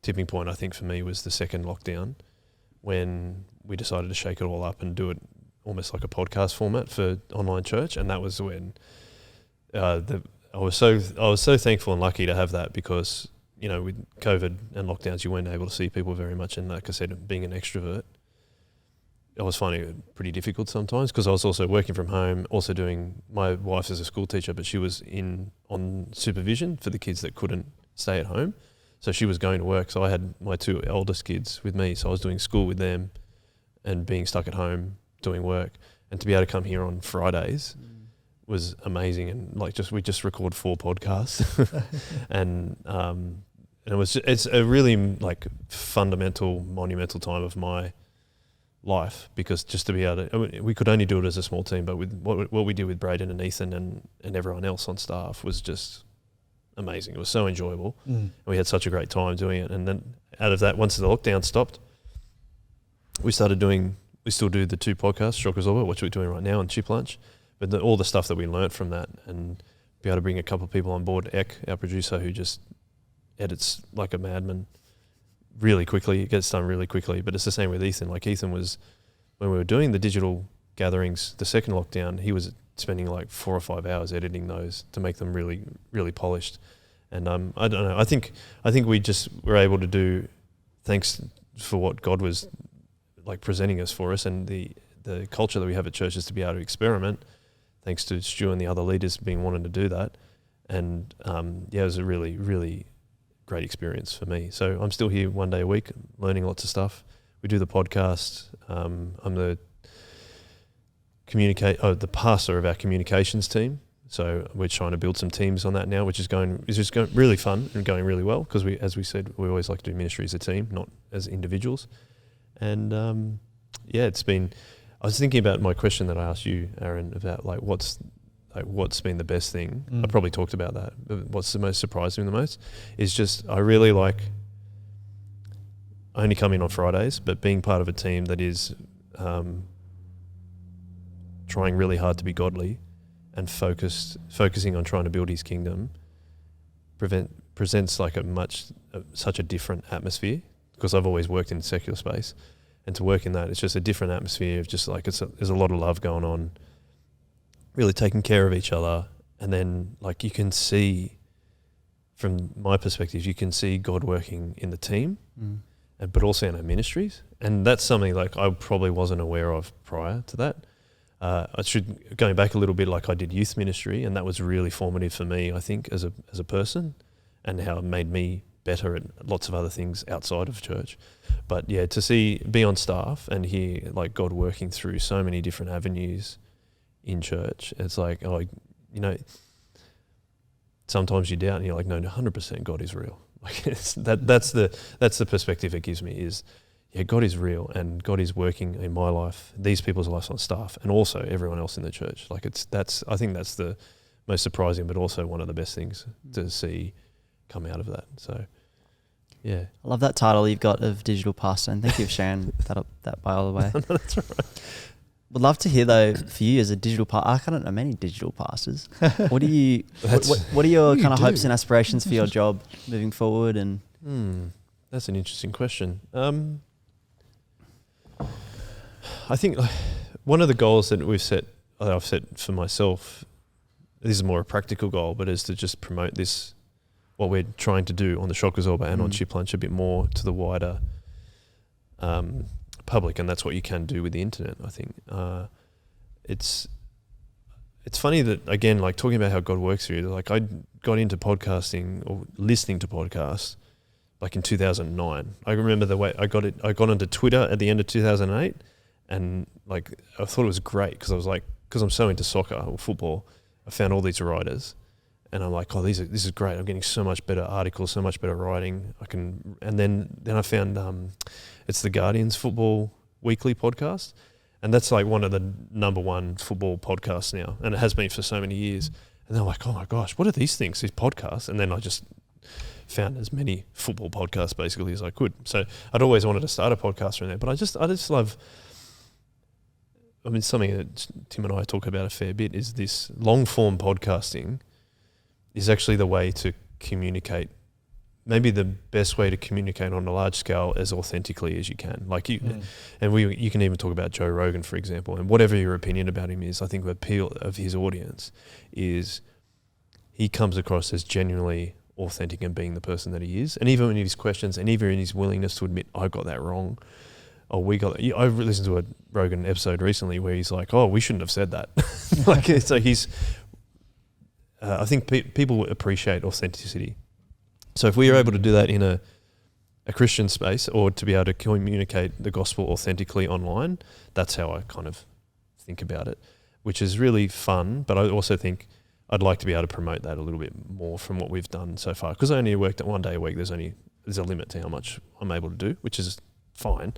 tipping point, I think, for me was the second lockdown, when we decided to shake it all up and do it almost like a podcast format for online church. And that was when I was so thankful and lucky to have that, because, you know, with COVID and lockdowns, you weren't able to see people very much. And like I said, being an extrovert, I was finding it pretty difficult sometimes, because I was also working from home, also my wife is a school teacher, but she was on supervision for the kids that couldn't stay at home. So she was going to work. So I had my 2 eldest kids with me. So I was doing school with them and being stuck at home doing work. And to be able to come here on Fridays was amazing. And like, we just record 4 podcasts and it's a really like fundamental, monumental time of my life, because just to be able to, I mean, we could only do it as a small team, but with what we did with Braden and Ethan and everyone else on staff was just amazing. It was so enjoyable. And we had such a great time doing it. And then out of that, once the lockdown stopped, we still do the 2 podcasts, Shock Absorber, which we're doing right now, and Chip Lunch. But all the stuff that we learnt from that, and be able to bring a couple of people on board, Eck, our producer, who just edits like a madman really quickly. It gets done really quickly. But it's the same with Ethan. Like, Ethan was, when we were doing the digital gatherings, the second lockdown, he was spending like 4 or 5 hours editing those to make them really, really polished. And I don't know. I think we just were able to do, thanks for what God was like presenting us for us, and the culture that we have at church is to be able to experiment. Thanks to Stu and the other leaders being wanting to do that. And it was a really, really great experience for me. So I'm still here 1 day a week, learning lots of stuff. We do the podcast. I'm the pastor of our communications team. So we're trying to build some teams on that now, which is just going really fun and going really well, because as we said, we always like to do ministry as a team, not as individuals. And it's been. I was thinking about my question that I asked you, Aaron, about like what's been the best thing. I probably talked about that. But what's the most surprising the most is just, I really like only coming on Fridays, but being part of a team that is trying really hard to be godly and focusing on trying to build His kingdom presents like such a different atmosphere, because I've always worked in secular space. And to work in that, it's just a different atmosphere of just like, there's a lot of love going on, really taking care of each other. And then like, you can see, from my perspective, you can see God working in the team, but also in our ministries. And that's something like I probably wasn't aware of prior to that. Going back a little bit, like I did youth ministry, and that was really formative for me, I think, as a person, and how it made me better at lots of other things outside of church. But yeah, to be on staff and hear like God working through so many different avenues in church, it's like, sometimes you doubt and you're like, no, 100% God is real. Like that's the perspective it gives me is, yeah, God is real and God is working in my life, these people's lives on staff, and also everyone else in the church. Like I think that's the most surprising, but also one of the best things to see come out of that. So, yeah. I love that title you've got of digital pastor, and thank you for sharing that by all the way. No, that's all right. Would love to hear though, for you as a digital pastor, I don't know many digital pastors. What do you? what are your kind of hopes and aspirations for your job moving forward? And that's an interesting question. I think one of the goals that I've set for myself, this is more a practical goal, but is to just promote this, what we're trying to do on the Shock Absorber and on Chip Lunch a bit more to the wider public, and that's what you can do with the internet. I think it's funny that, again, like talking about how God works through you, like I got into podcasting or listening to podcasts like in 2009. I remember the way I got onto Twitter at the end of 2008, and like I thought it was great because I'm so into soccer or football. I found all these writers, and I'm like, oh, this is great. I'm getting so much better articles, so much better writing. And then I found it's the Guardian's Football Weekly podcast, and that's like one of the number one football podcasts now, and it has been for so many years. And then I'm like, oh my gosh, what are these things? These podcasts? And then I just found as many football podcasts basically as I could. So I'd always wanted to start a podcast from there, but I just love. I mean, something that Tim and I talk about a fair bit is this long-form podcasting is actually the way to communicate, maybe the best way to communicate on a large scale as authentically as you can. Like you can even talk about Joe Rogan, for example, and whatever your opinion about him is, I think the appeal of his audience is he comes across as genuinely authentic and being the person that he is. And even in his questions and even in his willingness to admit, I got that wrong, I listened to a Rogan episode recently where he's like, oh, we shouldn't have said that. Like, so I think people appreciate authenticity. So if we are able to do that in a Christian space, or to be able to communicate the gospel authentically online, that's how I kind of think about it, which is really fun. But I also think I'd like to be able to promote that a little bit more from what we've done so far. Because I only worked at 1 day a week. There's a limit to how much I'm able to do, which is fine.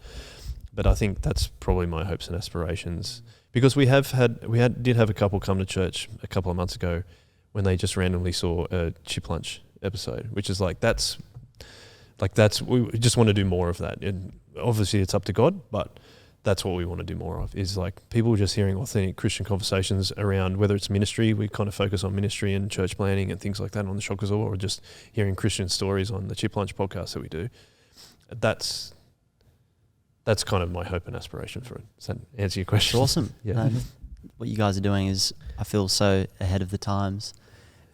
But I think that's probably my hopes and aspirations, because we did have a couple come to church a couple of months ago when they just randomly saw a Chip Lunch episode, which is we just want to do more of that. And obviously it's up to God, but that's what we want to do more of, is like people just hearing authentic Christian conversations around, whether it's ministry, we kind of focus on ministry and church planning and things like that on the Shock Absorber, or just hearing Christian stories on the Chip Lunch podcast that we do. That's kind of my hope and aspiration for it. Does that answer your question? Awesome. Yeah. What you guys are doing is, I feel, so ahead of the times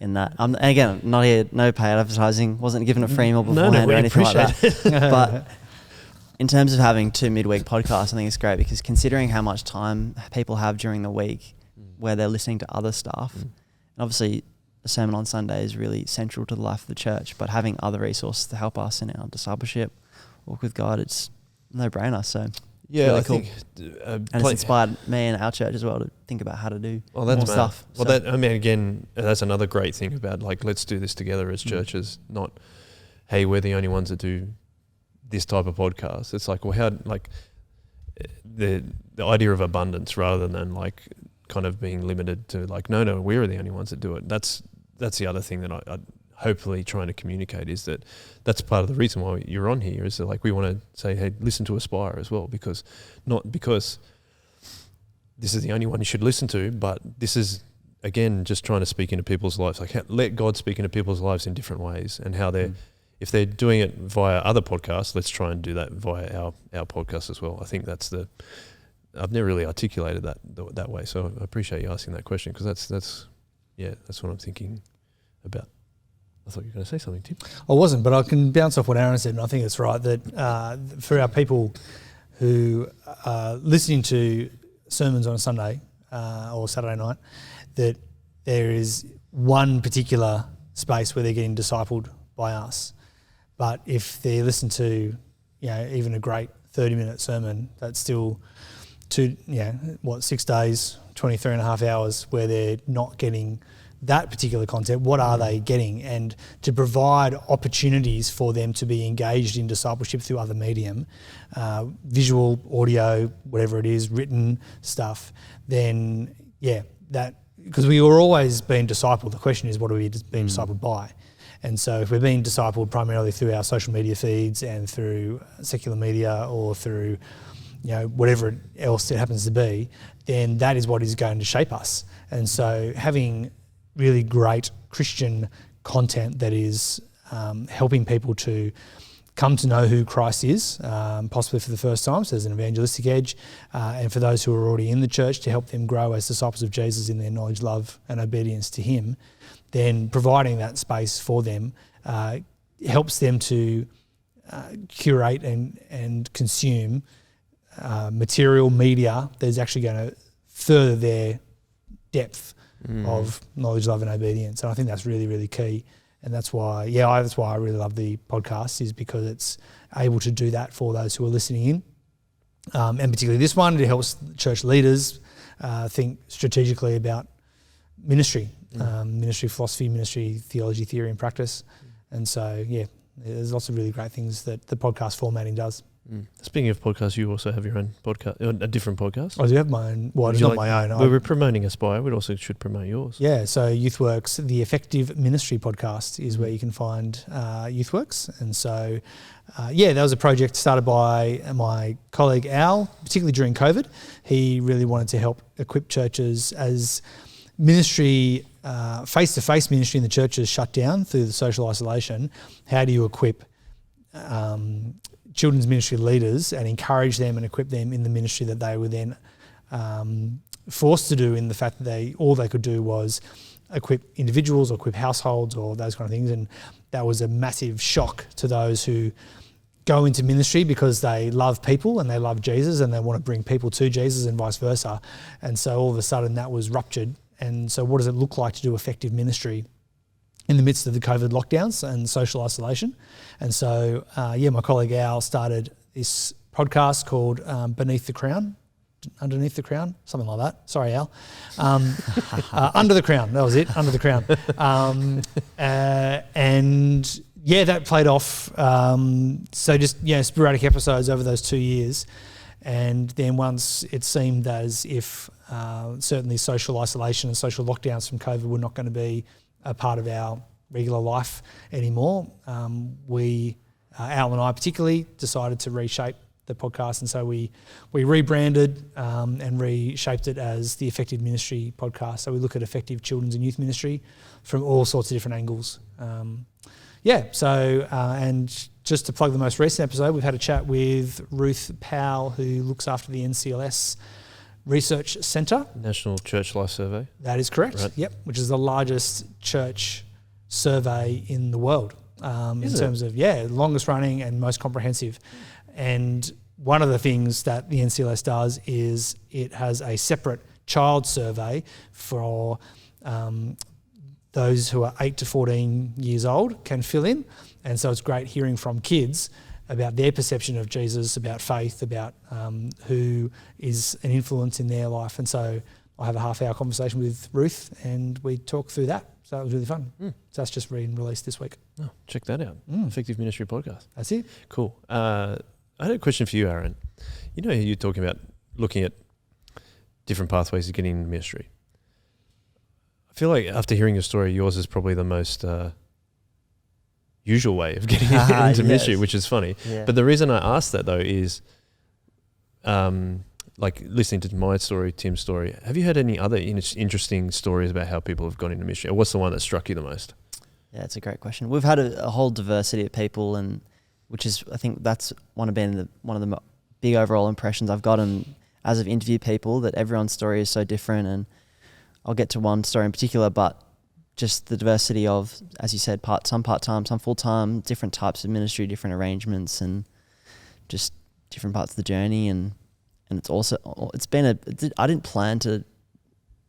in that. And again, not here, no paid advertising, wasn't given a free meal beforehand or anything like that. But in terms of having 2 midweek podcasts, I think it's great, because considering how much time people have during the week where they're listening to other stuff, and obviously a sermon on Sunday is really central to the life of the church, but having other resources to help us in our discipleship, walk with God, it's no-brainer. So yeah, really I cool. think and it's inspired me and our church as well to think about how to do more stuff. Well, again, that's another great thing about, like, let's do this together as churches, not, hey, we're the only ones that do this type of podcast. It's like, well, how, like, the idea of abundance rather than like kind of being limited to like, no, we're the only ones that do it. That's the other thing that I hopefully trying to communicate, is that that's part of the reason why you're on here, is that like we want to say, hey, listen to Aspire as well, because not because this is the only one you should listen to, but this is, again, just trying to speak into people's lives, like let God speak into people's lives in different ways, and how they're, if they're doing it via other podcasts, let's try and do that via our podcast as well. I think that's I've never really articulated that way, so I appreciate you asking that question, because that's what I'm thinking about. I thought you were going to say something, Tim. I wasn't, but I can bounce off what Aaron said, and I think it's right that for our people who are listening to sermons on a Sunday or Saturday night, that there is one particular space where they're getting discipled by us. But if they listen to, even a great 30-minute sermon, that's still 6 days, 23 and a half hours where they're not getting that particular content, what are they getting, and to provide opportunities for them to be engaged in discipleship through other medium, visual, audio, whatever it is, written stuff, then that, because we were always being discipled. The question is, what are we being discipled by? And so if we're being discipled primarily through our social media feeds and through secular media or through, whatever else it happens to be, then that is what is going to shape us. And so having really great Christian content that is helping people to come to know who Christ is, possibly for the first time, so there's an evangelistic edge, and for those who are already in the church, to help them grow as disciples of Jesus in their knowledge, love and obedience to him, then providing that space for them helps them to curate and consume material media that is actually going to further their depth of knowledge, love and obedience. And I think that's really, really key. And that's why I really love the podcast, is because it's able to do that for those who are listening in. And particularly this one, it helps church leaders think strategically about ministry, ministry philosophy, ministry theology, theory and practice. And so, there's lots of really great things that the podcast formatting does. Speaking of podcasts, you also have your own podcast, a different podcast. I do have my own. Well, it's not my own. We were promoting Aspire. We also should promote yours. Yeah, so YouthWorks, the Effective Ministry podcast is where you can find YouthWorks. And so, that was a project started by my colleague Al, particularly during COVID. He really wanted to help equip churches as ministry, face-to-face ministry in the churches shut down through the social isolation. How do you equip children's ministry leaders and encourage them and equip them in the ministry that they were then forced to do, in the fact that all they could do was equip individuals or equip households or those kind of things. And that was a massive shock to those who go into ministry because they love people and they love Jesus and they want to bring people to Jesus and vice versa. And so all of a sudden that was ruptured. And so what does it look like to do effective ministry in the midst of the COVID lockdowns and social isolation? And so, my colleague Al started this podcast called Underneath the Crown, something like that. Sorry, Al. Under the Crown, that was it, Under the Crown. That played off. So just, sporadic episodes over those 2 years. And then once it seemed as if certainly social isolation and social lockdowns from COVID were not going to be a part of our regular life anymore, Al and I particularly, decided to reshape the podcast. And so we rebranded and reshaped it as the Effective Ministry podcast. So we look at effective children's and youth ministry from all sorts of different angles. And just to plug the most recent episode, we've had a chat with Ruth Powell, who looks after the NCLS Research Centre. National Church Life Survey. That is correct. Right. Yep, which is the largest church survey in the world. In terms of, longest running and most comprehensive. And one of the things that the NCLS does is it has a separate child survey for those who are 8 to 14 years old can fill in. And so it's great hearing from kids about their perception of Jesus, about faith, about who is an influence in their life. And so I have a half-hour conversation with Ruth and we talk through that. So it was really fun. So that's just been released this week. Oh, check that out. Effective Ministry Podcast. That's it. Cool. I had a question for you, Aaron. You're talking about looking at different pathways of getting into ministry. I feel like after hearing your story, yours is probably the most usual way of getting into ministry, which is funny. Yeah. But the reason I asked that though is like listening to my story, Tim's story. Have you had any other interesting stories about how people have gone into ministry? Or what's the one that struck you the most? Yeah, it's a great question. We've had a whole diversity of people, and which is, I think that's one of the big overall impressions I've gotten as I've interviewed people, that everyone's story is so different. And I'll get to one story in particular, but just the diversity of, as you said, some part-time, some full-time, different types of ministry, different arrangements, and just different parts of the journey. And it's been I didn't plan to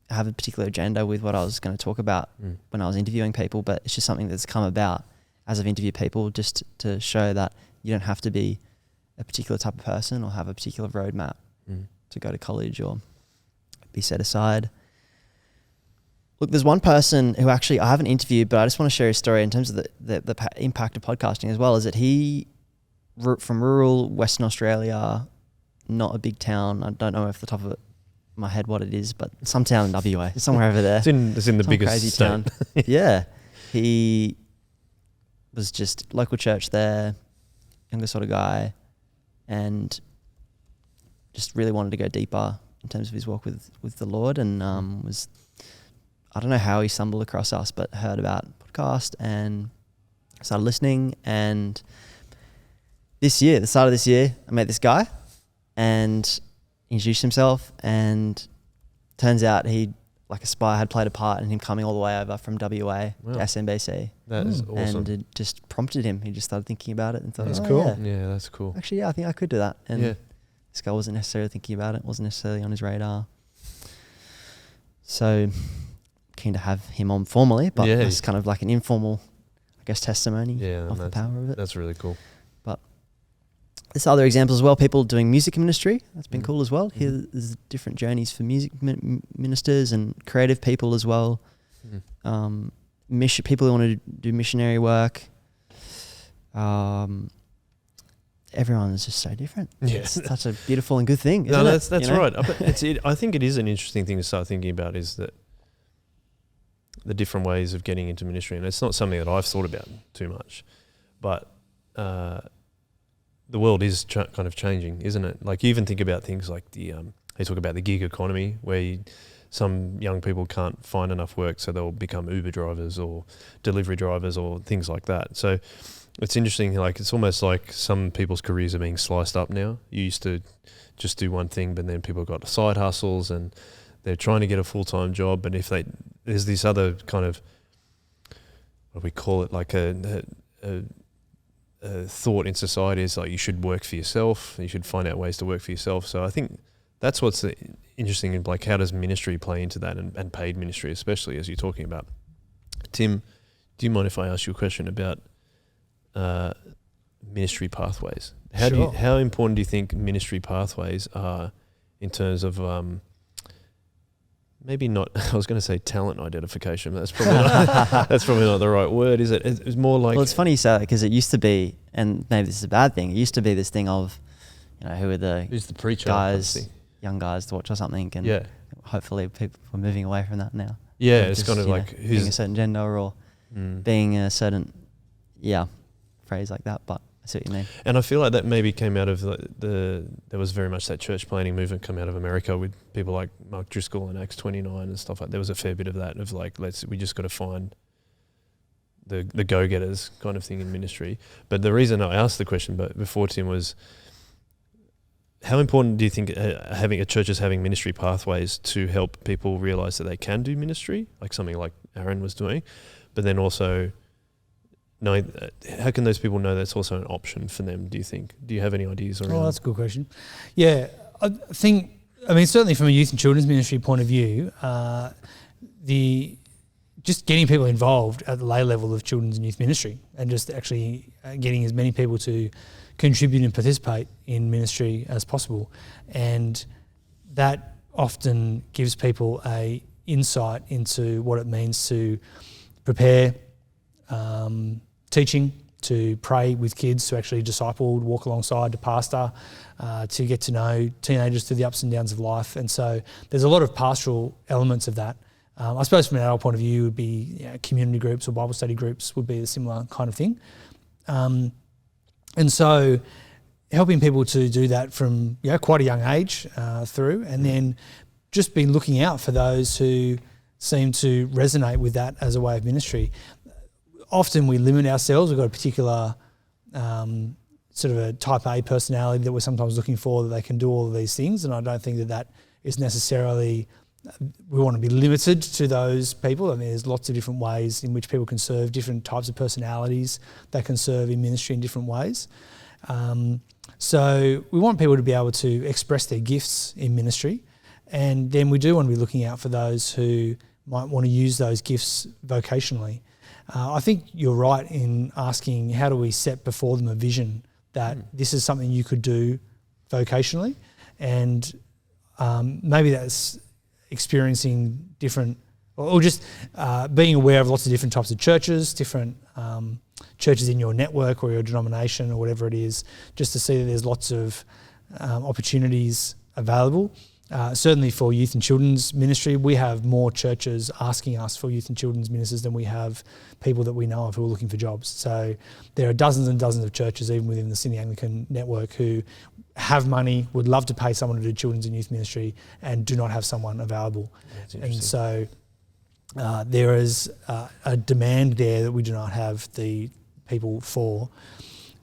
have a particular agenda with what I was going to talk about when I was interviewing people, but it's just something that's come about as I've interviewed people, just to show that you don't have to be a particular type of person or have a particular roadmap to go to college or be set aside. Look, there's one person who actually I haven't interviewed, but I just want to share his story in terms of the impact of podcasting as well. Is that he from rural Western Australia, not a big town. I don't know off the top of my head what it is, but some town in WA, somewhere over there. It's in the biggest crazy state. town. Yeah, he was just local church there, younger sort of guy, and just really wanted to go deeper in terms of his walk with the Lord, and was, I don't know how he stumbled across us, but heard about podcast and started listening. And the start of this year, I met this guy and he introduced himself, and turns out he, like a spy, had played a part in him coming all the way over from WA to SMBC. That is awesome. And it just prompted him. He just started thinking about it and thought, That's cool. Yeah, that's cool. Actually, I think I could do that. And this guy wasn't necessarily thinking about it, wasn't necessarily on his radar. So keen to have him on formally, but it's kind of like an informal, I guess, testimony of the power of it. That's really cool. But there's other examples as well, people doing music ministry. That's been cool as well. Here there's different journeys for music ministers and creative people as well. People who want to do missionary work. Everyone is just so different. Yeah. It's such a beautiful and good thing, isn't No, it? that's right. I think it is an interesting thing to start thinking about, is that the different ways of getting into ministry. And it's not something that I've thought about too much, but the world is kind of changing, isn't it? Like, you even think about things like they talk about the gig economy, where some young people can't find enough work, so they'll become Uber drivers or delivery drivers or things like that. So it's interesting, like, it's almost like some people's careers are being sliced up now. You used to just do one thing, but then people got side hustles and they're trying to get a full-time job. But there's this other kind of, what do we call it, like a thought in society is like, you should work for yourself, you should find out ways to work for yourself. So I think that's what's interesting in, like, how does ministry play into that, and paid ministry, especially as you're talking about. Tim, do you mind if I ask you a question about ministry pathways? How important do you think ministry pathways are in terms of maybe not, I was going to say talent identification, but that's probably not the right word, is it? It's more like... Well, it's funny you say that, because it used to be, and maybe this is a bad thing, it used to be this thing of, who's the preacher guys, young guys to watch or something, and hopefully people are moving away from that now. Yeah, it's kind of like being a certain gender or being a certain phrase like that, but I see what you mean. And I feel like that maybe came out of there was very much that church planting movement come out of America with people like Mark Driscoll and Acts 29 and stuff like that. There was a fair bit of that, of like, we just got to find the go-getters kind of thing in ministry. But the reason I asked the question before, Tim, was how important do you think having a church is having ministry pathways to help people realize that they can do ministry, like something like Aaron was doing, but then also how can those people know that's also an option for them, do you think? Do you have any ideas around? Oh, that's a good question. Yeah, I think, certainly from a youth and children's ministry point of view, just getting people involved at the lay level of children's and youth ministry, and just actually getting as many people to contribute and participate in ministry as possible. And that often gives people a insight into what it means to prepare teaching, to pray with kids, to actually disciple, walk alongside, to pastor, to get to know teenagers through the ups and downs of life. And so there's a lot of pastoral elements of that. I suppose from an adult point of view would be community groups or Bible study groups would be a similar kind of thing. And so helping people to do that from quite a young age through, and then just be looking out for those who seem to resonate with that as a way of ministry. Often we limit ourselves. We've got a particular sort of a type A personality that we're sometimes looking for, that they can do all of these things, and I don't think that is necessarily, we want to be limited to those people. I mean, there's lots of different ways in which people can serve, different types of personalities that can serve in ministry in different ways. So we want people to be able to express their gifts in ministry, and then we do want to be looking out for those who might want to use those gifts vocationally. I think you're right in asking, how do we set before them a vision that this is something you could do vocationally, and maybe that's experiencing different or just being aware of lots of different types of churches, different churches in your network or your denomination or whatever it is, just to see that there's lots of opportunities available. Certainly for youth and children's ministry, we have more churches asking us for youth and children's ministers than we have people that we know of who are looking for jobs. So there are dozens and dozens of churches, even within the Sydney Anglican network, who have money, would love to pay someone to do children's and youth ministry, and do not have someone available. And so there is a demand there that we do not have the people for.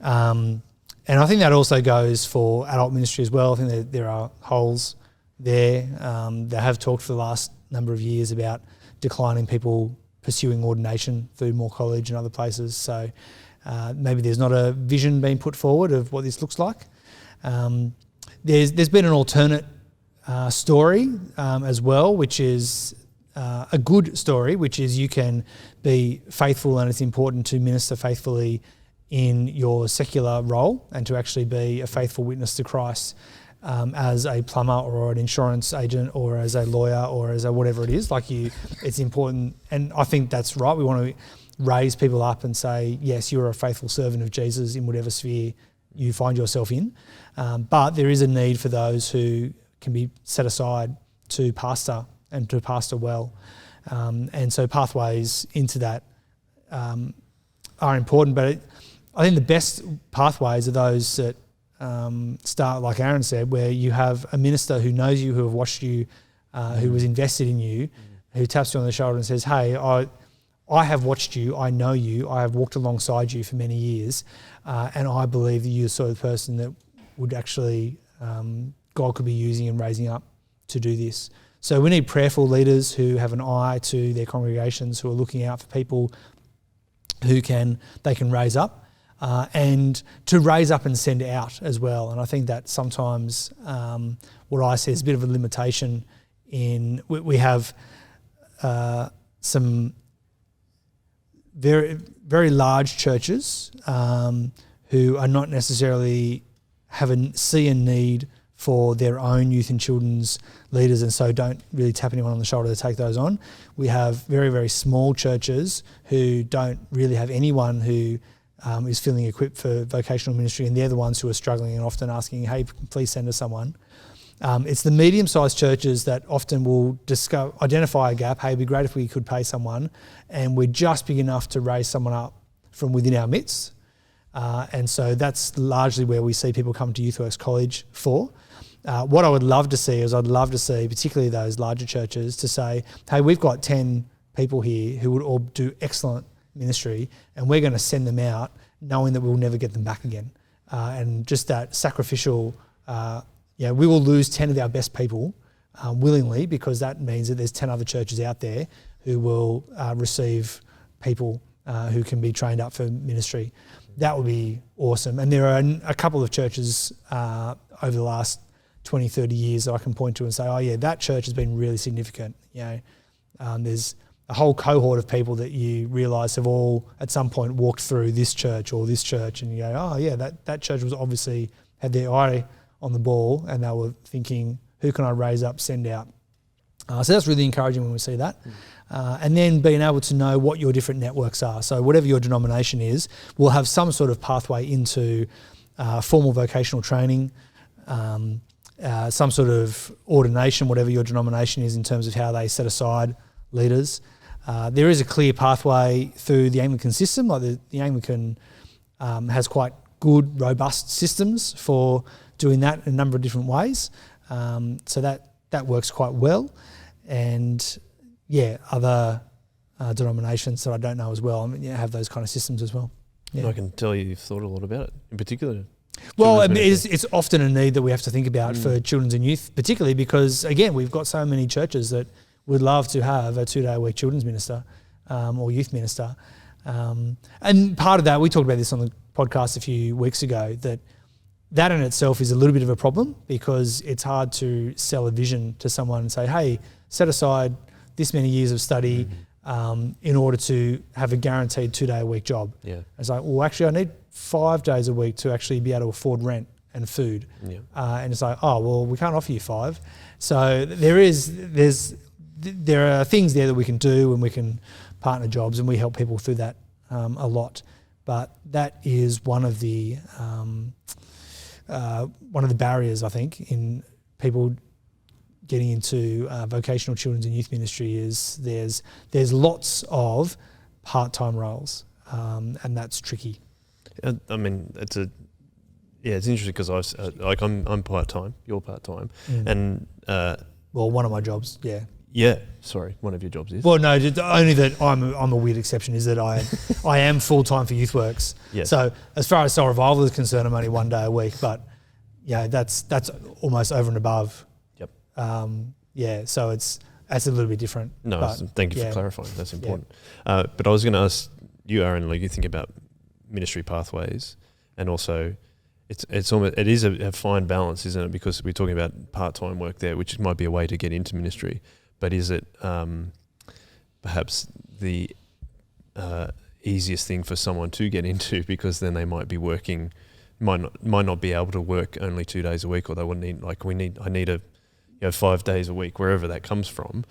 And I think that also goes for adult ministry as well. I think that there are holes there. They have talked for the last number of years about declining people pursuing ordination through Moore College and other places. So maybe there's not a vision being put forward of what this looks like. There's been an alternate story as well, which is a good story, which is you can be faithful, and it's important to minister faithfully in your secular role and to actually be a faithful witness to Christ as a plumber or an insurance agent or as a lawyer or as a whatever it is. It's important, and I think that's right. We want to raise people up and say, yes, you're a faithful servant of Jesus in whatever sphere you find yourself in. But there is a need for those who can be set aside to pastor and to pastor well. And so pathways into that are important. But I think the best pathways are those that start, like Aaron said, where you have a minister who knows you, who have watched you, who was invested in you, who taps you on the shoulder and says, hey, I have watched you, I know you, I have walked alongside you for many years, and I believe that you're the sort of person that would actually, God could be using and raising up to do this. So we need prayerful leaders who have an eye to their congregations, who are looking out for people who they can raise up, and to raise up and send out as well. And I think that sometimes what I see is a bit of a limitation in, we have some very, very large churches who are not necessarily see a need for their own youth and children's leaders, and so don't really tap anyone on the shoulder to take those on. We have very, very small churches who don't really have anyone who is feeling equipped for vocational ministry, and they're the ones who are struggling and often asking, hey, please send us someone. It's the medium-sized churches that often will identify a gap. Hey, it'd be great if we could pay someone, and we're just big enough to raise someone up from within our midst. And so that's largely where we see people come to YouthWorks College for. What I would love to see is I'd love to see, particularly those larger churches, to say, hey, we've got 10 people here who would all do excellent ministry, and we're going to send them out knowing that we'll never get them back again. And just that sacrificial, we will lose 10 of our best people willingly, because that means that there's 10 other churches out there who will receive people who can be trained up for ministry. That would be awesome. And there are a couple of churches over the last 20, 30 years that I can point to and say, oh yeah, that church has been really significant. There's a whole cohort of people that you realise have all at some point walked through this church or this church, and you go, oh yeah, that church was obviously had their eye on the ball, and they were thinking, who can I raise up, send out? So that's really encouraging when we see that. And then being able to know what your different networks are. So whatever your denomination is, we'll have some sort of pathway into formal vocational training, some sort of ordination, whatever your denomination is in terms of how they set aside leaders. There is a clear pathway through the Anglican system. Like the Anglican has quite good, robust systems for doing that in a number of different ways. So that works quite well. And other denominations that I don't know as well, have those kind of systems as well. Yeah. I can tell you've thought a lot about it, in particular. Well, it's often a need that we have to think about for children's and youth, particularly because, again, we've got so many churches that would love to have a 2-day-a-week children's minister or youth minister. And part of that, we talked about this on the podcast a few weeks ago, that in itself is a little bit of a problem, because it's hard to sell a vision to someone and say, hey, set aside this many years of study in order to have a guaranteed 2-day-a-week job. Yeah. It's like, well, actually, I need 5 days a week to actually be able to afford rent and food. Yeah. And it's like, oh, well, we can't offer you 5. So there's there are things there that we can do, and we can partner jobs, and we help people through that a lot. But that is one of the barriers, I think, in people getting into vocational children's and youth ministry is there's lots of part-time roles, and that's tricky. I mean, it's interesting because I'm part-time, you're part-time, and well, one of my jobs, yeah. Yeah, sorry, one of your jobs is? Well, no, only that I'm a weird exception is that I am full-time for Youthworks. Yes. So as far as Soul Revival is concerned, I'm only 1 day a week, but yeah, that's almost over and above. Yep. So that's a little bit different. No, but, thank you for clarifying. That's important. But I was going to ask you, Aaron, like you think about ministry pathways, and also it is a fine balance, isn't it? Because we're talking about part-time work there, which might be a way to get into ministry. But is it perhaps the easiest thing for someone to get into, because then they might be working, might not be able to work only 2 days a week, or they would need I need 5 days a week, wherever that comes from.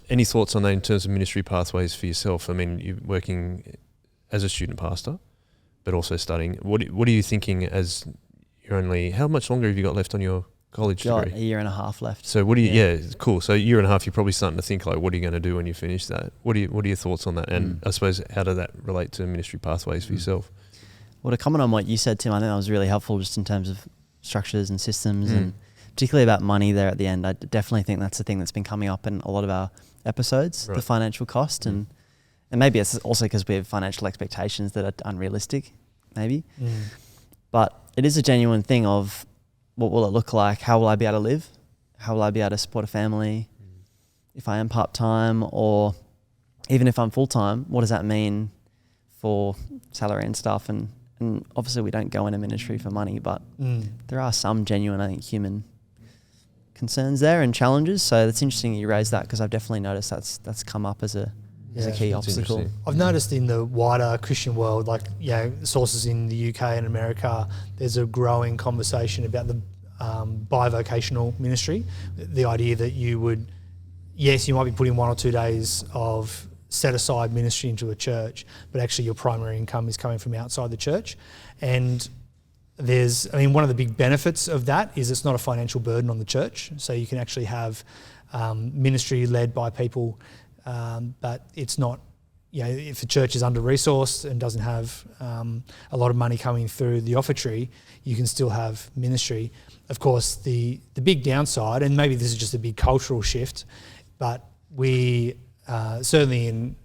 Any thoughts on that in terms of ministry pathways for yourself? I mean, you're working as a student pastor, but also studying. What are you thinking as you're only? How much longer have you got left on your college degree? A year and a half left. So what do you? Yeah, cool. So a year and a half, you're probably starting to think like, what are you going to do when you finish that? What are your thoughts on that? And I suppose how does that relate to ministry pathways for yourself? Well, to comment on what you said, Tim, I think that was really helpful just in terms of structures and systems, and particularly about money there at the end. I definitely think that's the thing that's been coming up in a lot of our episodes, the financial cost, and maybe it's also because we have financial expectations that are unrealistic, maybe. But it is a genuine thing of, what will it look like? How will I be able to live? How will I be able to support a family if I am part-time, or even if I'm full-time? What does that mean for salary and stuff? And obviously we don't go into ministry for money, but there are some genuine, I think, human concerns there and challenges. So it's interesting you raised that, because I've definitely noticed that's come up as a key obstacle. I've noticed in the wider Christian world, like sources in the UK and America, there's a growing conversation about the bivocational ministry. The idea that you might be putting 1 or 2 days of set aside ministry into a church, but actually your primary income is coming from outside the church. And one of the big benefits of that is it's not a financial burden on the church. So you can actually have ministry led by people, but it's not, if the church is under-resourced and doesn't have a lot of money coming through the offertory, you can still have ministry. Of course, the big downside, and maybe this is just a big cultural shift, but we certainly in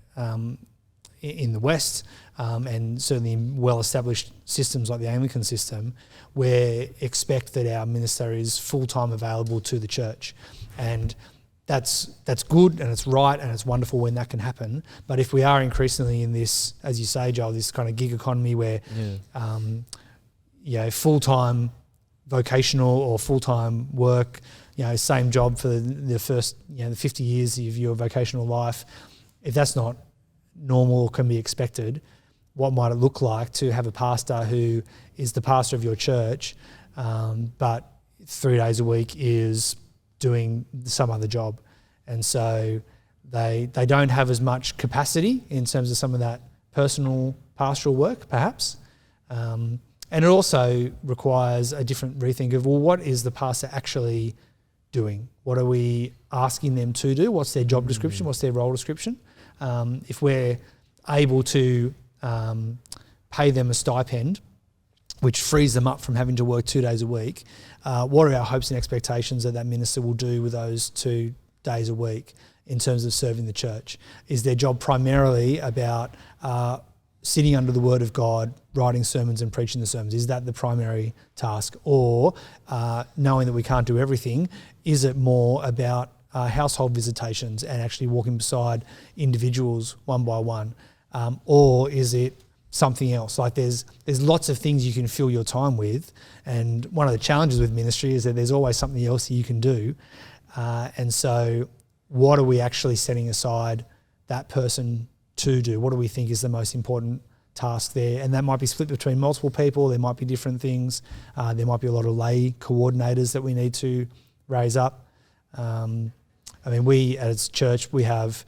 the West, and certainly in well-established systems like the Anglican system, we expect that our minister is full-time available to the church. And that's good, and it's right, and it's wonderful when that can happen. But if we are increasingly in this, as you say, Joel, this kind of gig economy where full-time vocational or full-time work, same job for the first the 50 years of your vocational life, if that's not normal or can be expected, what might it look like to have a pastor who is the pastor of your church, but 3 days a week is doing some other job? And so they don't have as much capacity in terms of some of that personal pastoral work, perhaps. And it also requires a different rethink of, well, what is the pastor actually doing? What are we asking them to do? What's their job description? What's their role description? If we're able to pay them a stipend, which frees them up from having to work 2 days a week, what are our hopes and expectations that minister will do with those 2 days a week in terms of serving the church? Is their job primarily about sitting under the Word of God, writing sermons and preaching the sermons? Is that the primary task? Or knowing that we can't do everything, is it more about household visitations and actually walking beside individuals one by one? Or is it something else? Like there's lots of things you can fill your time with, and one of the challenges with ministry is that there's always something else that you can do. And so what are we actually setting aside that person to do? What do we think is the most important task there? And that might be split between multiple people. There might be different things. There might be a lot of lay coordinators that we need to raise up. I mean, we as church, we have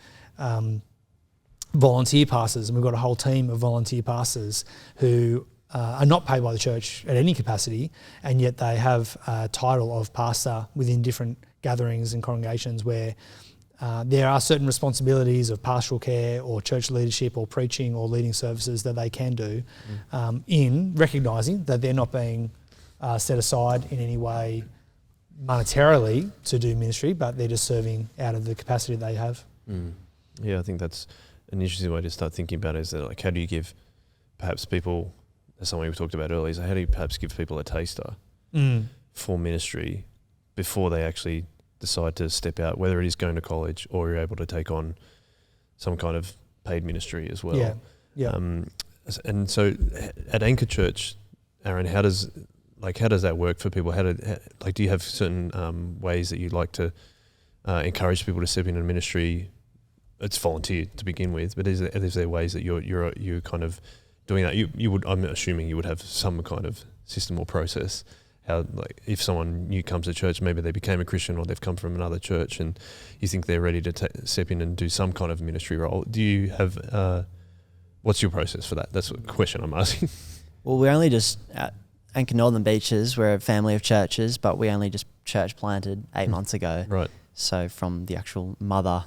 volunteer pastors, and we've got a whole team of volunteer pastors who are not paid by the church at any capacity, and yet they have a title of pastor within different gatherings and congregations where there are certain responsibilities of pastoral care or church leadership or preaching or leading services that they can do in recognising that they're not being set aside in any way monetarily to do ministry, but they're just serving out of the capacity they have. Yeah, I think that's an interesting way to start thinking about it, is that like, how do you give perhaps people, as something we talked about earlier, is how do you perhaps give people a taster for ministry before they actually decide to step out, whether it is going to college or you're able to take on some kind of paid ministry as well. And so at Anchor Church, Aaron, how does that work for people? Do you have certain ways that you'd like to encourage people to step into ministry? It's volunteer to begin with, but is there ways that you're kind of doing that? You would, I'm assuming you would have some kind of system or process. How, like, if someone new comes to church, maybe they became a Christian or they've come from another church, and you think they're ready to step in and do some kind of ministry role. Do you have what's your process for that? That's the question I'm asking. Well, we're only just at Anchor Northern Beaches. We're a family of churches, but we only just church planted 8 months ago. Right. So from the actual mother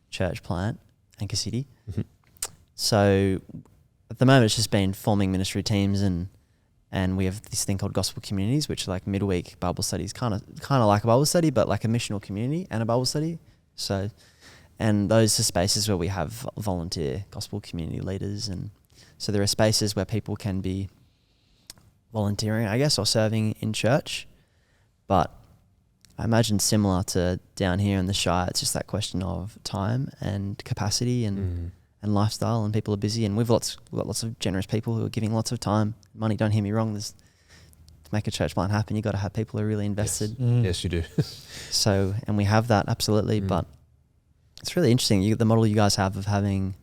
church plant, Anchor City. So at the moment, it's just been forming ministry teams, and we have this thing called gospel communities, which are like midweek Bible studies, kind of like a Bible study, but like a missional community and a Bible study. So, and those are spaces where we have volunteer gospel community leaders, and so there are spaces where people can be volunteering, I guess, or serving in church. But I imagine similar to down here in the Shire, it's just that question of time and capacity and lifestyle, and people are busy, and we've got lots of generous people who are giving lots of time, money. Don't hear me wrong. To make a church plant happen, you've got to have people who are really invested. Yes, you do. So, and we have that, absolutely. But it's really interesting, the model you guys have of having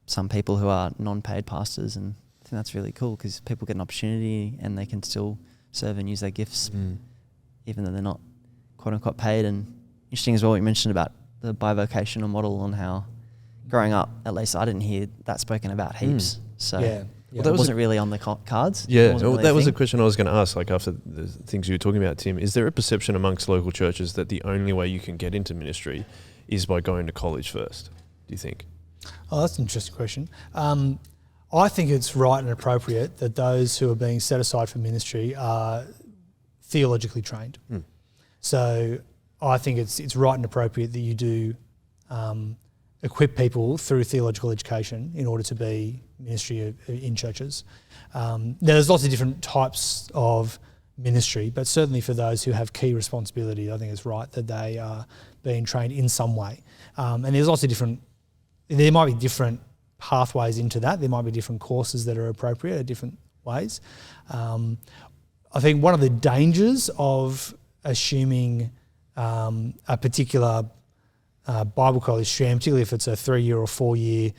some people who are non-paid pastors, and I think that's really cool because people get an opportunity and they can still serve and use their gifts even though they're not quote unquote paid. And interesting as well what you mentioned about the bivocational model, on how growing up, at least I didn't hear that spoken about heaps. So well, that wasn't really on the cards. Yeah, well, that was a question I was going to ask, like after the things you were talking about, Tim. Is there a perception amongst local churches that the only way you can get into ministry is by going to college first, do you think? Oh, that's an interesting question. I think it's right and appropriate that those who are being set aside for ministry are theologically trained. So I think it's right and appropriate that you do equip people through theological education in order to be ministry in churches. Now, there's lots of different types of ministry, but certainly for those who have key responsibility, I think it's right that they are being trained in some way. And there's lots of there might be different pathways into that. There might be different courses that are appropriate at different ways. I think one of the dangers of assuming a particular Bible college stream, particularly if it's a 3-year or 4-year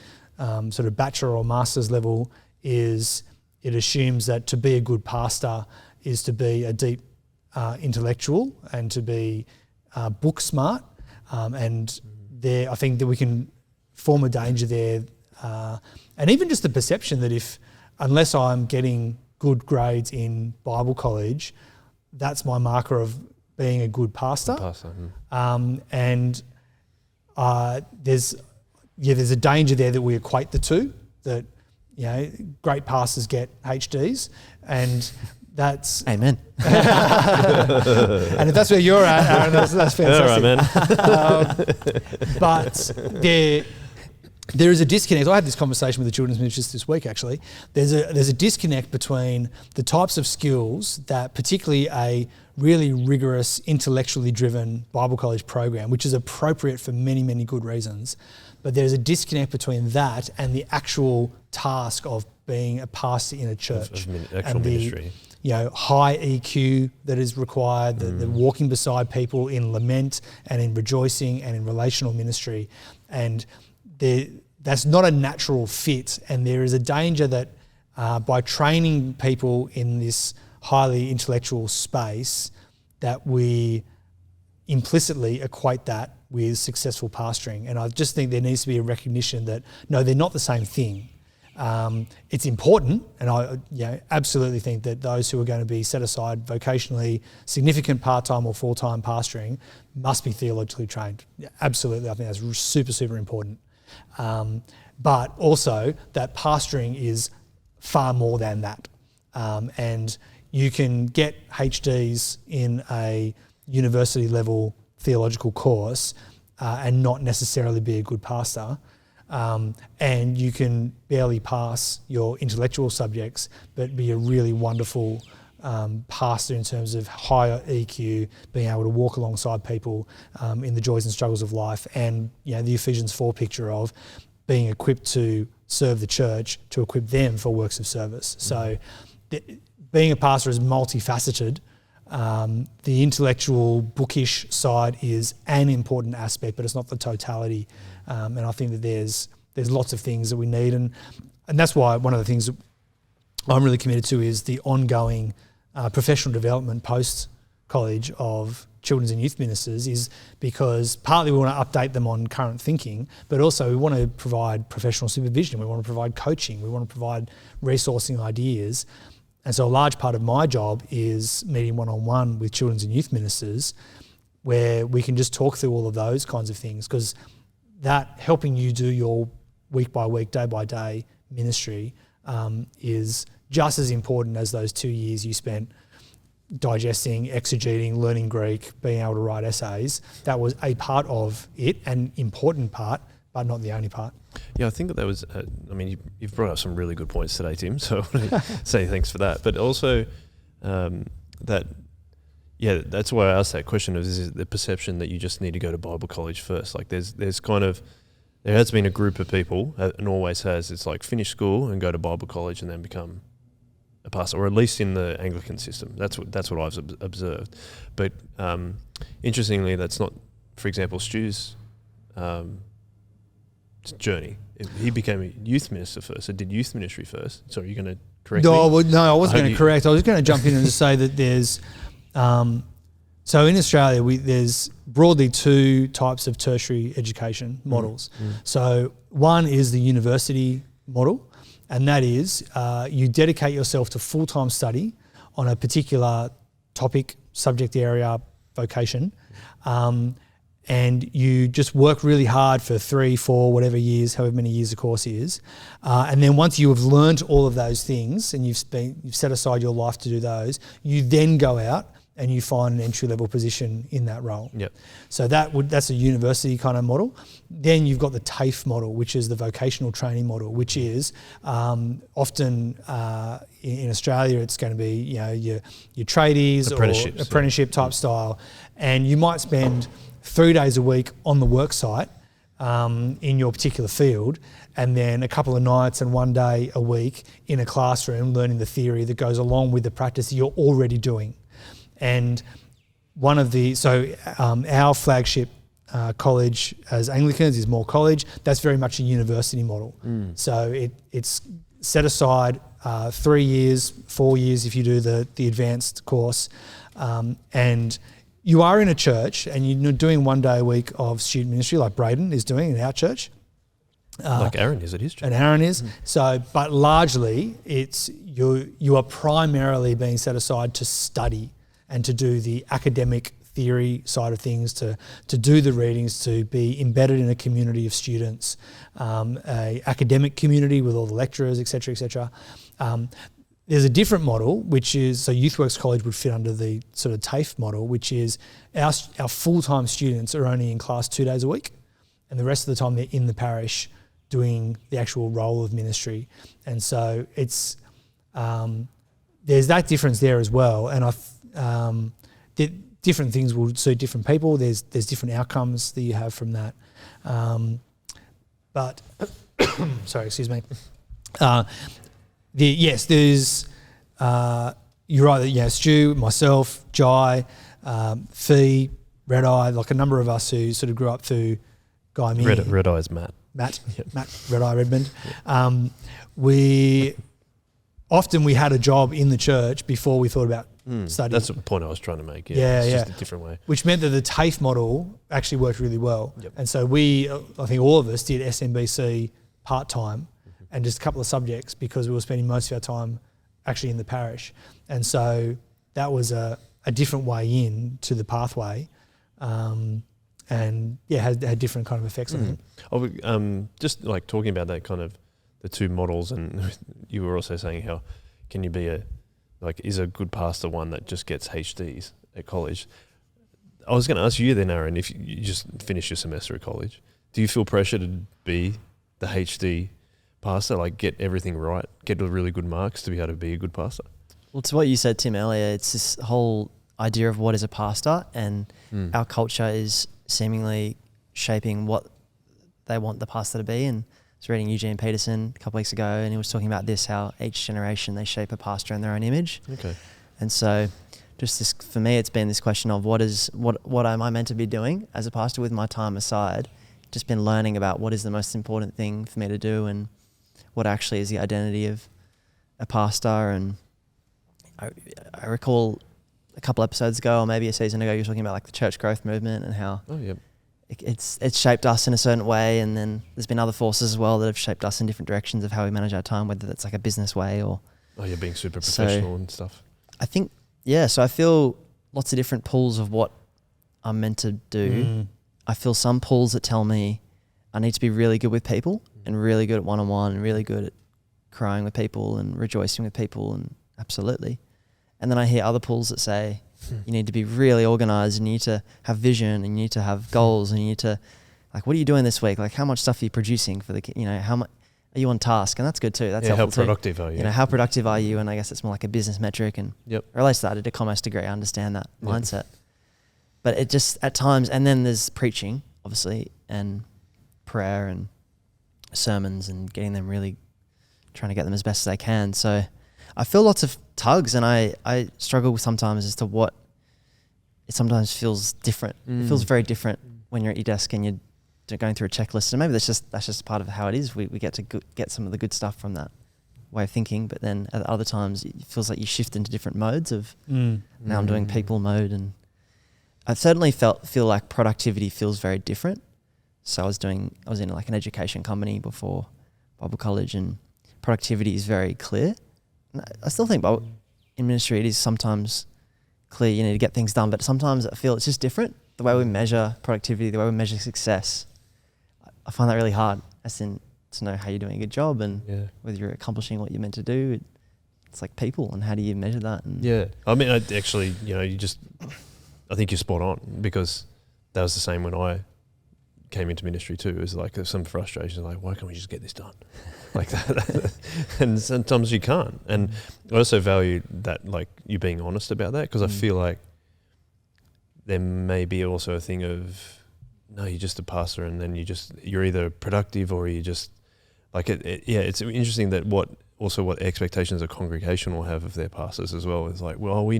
sort of bachelor or master's level, is it assumes that to be a good pastor is to be a deep intellectual and to be book smart. And there, I think that we can form a danger there. And even just the perception that unless I'm getting good grades in Bible college, that's my marker of being a good pastor. And there's a danger there that we equate the two, that, you know, great pastors get HDs, and that's... Amen. And if that's where you're at, Aaron, that's fantastic. All right, man. But there is a disconnect. I had this conversation with the children's ministers this week, actually. There's a disconnect between the types of skills that particularly a really rigorous, intellectually driven Bible college program, which is appropriate for many, many good reasons, but there's a disconnect between that and the actual task of being a pastor in a church. Actual ministry. You know, high EQ that is required, the walking beside people in lament and in rejoicing and in relational ministry. And that's not a natural fit, and there is a danger that by training people in this highly intellectual space, that we implicitly equate that with successful pastoring. And I just think there needs to be a recognition that, no, they're not the same thing. It's important, and I absolutely think that those who are going to be set aside vocationally, significant part-time or full-time pastoring must be theologically trained. Yeah, absolutely, I think that's super, super important. But also that pastoring is far more than that. And you can get HDs in a university level theological course and not necessarily be a good pastor. And you can barely pass your intellectual subjects, but be a really wonderful pastor in terms of higher EQ, being able to walk alongside people in the joys and struggles of life, and the Ephesians 4 picture of being equipped to serve the church, to equip them for works of service. So being a pastor is multifaceted. The intellectual, bookish side is an important aspect, but it's not the totality. And I think that there's lots of things that we need, and that's why one of the things that I'm really committed to is the ongoing professional development post-college of children's and youth ministers, is because partly we want to update them on current thinking, but also we want to provide professional supervision, we want to provide coaching, we want to provide resourcing ideas. And so a large part of my job is meeting one-on-one with children's and youth ministers, where we can just talk through all of those kinds of things, because that helping you do your week by week, day by day ministry is just as important as those 2 years you spent digesting, exegeting, learning Greek, being able to write essays. That was a part of it, an important part, but not the only part. Yeah, I think that was, you've brought up some really good points today, Tim, so I want to say thanks for that. But also that's why I asked that question, is the perception that you just need to go to Bible college first. Like there has been a group of people, and always has, it's like finish school and go to Bible college and then become a pastor, or at least in the Anglican system. That's what I've observed. But interestingly, that's not, for example, Stu's journey. He became a youth minister first, so did youth ministry first. So are you going to correct me? No, I wasn't going to correct. I was going to jump in and just say that there's... so in Australia, there's broadly two types of tertiary education models. So one is the university model, and that is you dedicate yourself to full-time study on a particular topic, subject area, vocation, and you just work really hard for 3, 4, whatever years, however many years the course is. And then once you have learned all of those things and you've set aside your life to do those, you then go out and you find an entry-level position in that role. Yep. So that's a university kind of model. Then you've got the TAFE model, which is the vocational training model, which is often in Australia it's going to be your tradies or apprenticeship type style, and you might spend 3 days a week on the work site in your particular field, and then a couple of nights and 1 day a week in a classroom learning the theory that goes along with the practice you're already doing. And our flagship college as Anglicans is Moore College. That's very much a university model. So it's set aside 3 years, 4 years if you do the advanced course, and you are in a church and you're doing 1 day a week of student ministry like Braden is doing in our church. Like Aaron is at his church. And Aaron is. So, but largely it's you are primarily being set aside to study and to do the academic theory side of things, to do the readings, to be embedded in a community of students, a academic community with all the lecturers, et cetera, there's a different model, which is, so YouthWorks College would fit under the sort of TAFE model, which is our full-time students are only in class 2 days a week, and the rest of the time they're in the parish doing the actual role of ministry. And so it's there's that difference there as well, and different things will suit different people. There's different outcomes that you have from that. But sorry, excuse me. There's you're right. Yeah, Stu, myself, Jai, Fee, Red Eye, like a number of us who sort of grew up through Guy Meany. Red Eye's Matt. Matt, Red Eye Redmond. We often we had a job in the church before we thought about studying. That's the point I was trying to make. Yeah, it's just a different way. Which meant that the TAFE model actually worked really well. Yep. And so I think all of us did SMBC part-time and just a couple of subjects because we were spending most of our time actually in the parish. And so that was a different way in to the pathway. And had different kind of effects on it. Just like talking about that kind of the two models, and you were also saying how can you be is a good pastor one that just gets HDs at college? I was going to ask you then, Aaron, if you just finished your semester at college, do you feel pressure to be the HD pastor, like get everything right, get really good marks to be able to be a good pastor? Well, to what you said, Tim, earlier, it's this whole idea of what is a pastor, and our culture is seemingly shaping what they want the pastor to be. And I was reading Eugene Peterson a couple of weeks ago, and he was talking about this, how each generation they shape a pastor in their own image. Okay. And so just this, for me, it's been this question of what am I meant to be doing as a pastor with my time aside? Just been learning about what is the most important thing for me to do and what actually is the identity of a pastor. And I recall a couple episodes ago, or maybe a season ago, you were talking about like the church growth movement and how it's shaped us in a certain way, and then there's been other forces as well that have shaped us in different directions of how we manage our time, whether that's like a business way or you're being super professional and stuff. I think so I feel lots of different pulls of what I'm meant to do. I feel some pulls that tell me I need to be really good with people and really good at one-on-one and really good at crying with people and rejoicing with people, and absolutely. And then I hear other pulls that say you need to be really organized and you need to have vision and you need to have goals and you need to, like, what are you doing this week? Like, how much stuff are you producing for how much are you on task? And that's good too. That's helpful how productive are you? How productive are you? And I guess it's more like a business metric, and it relates to that. I did a commerce degree. I understand that mindset. But it just, at times, and then there's preaching, obviously, and prayer and sermons and getting them really, trying to get them as best as I can. So I feel lots of tugs, and I struggle sometimes as to what it sometimes feels different. It feels very different when you're at your desk and you're going through a checklist, and maybe that's just part of how it is. We get to get some of the good stuff from that way of thinking, but then at other times it feels like you shift into different modes of now I'm doing people mode, and I certainly feel like productivity feels very different. So I was in like an education company before Bible college, and productivity is very clear. And I still think in ministry it is sometimes clear you need to get things done, but sometimes I feel it's just different. The way we measure productivity, the way we measure success, I find that really hard, as in to know how you're doing a good job and whether you're accomplishing what you're meant to do. It's like people, and how do you measure that? And I mean, I think you're spot on, because that was the same when I came into ministry too. It was like there's some frustration, like, why can't we just get this done? Like that. And sometimes you can't. And I also value that, like, you being honest about that, because I feel like there may be also a thing of, no, you're just a pastor, and then you're either productive or you just like it's interesting that what expectations a congregation will have of their pastors as well. It's like, well,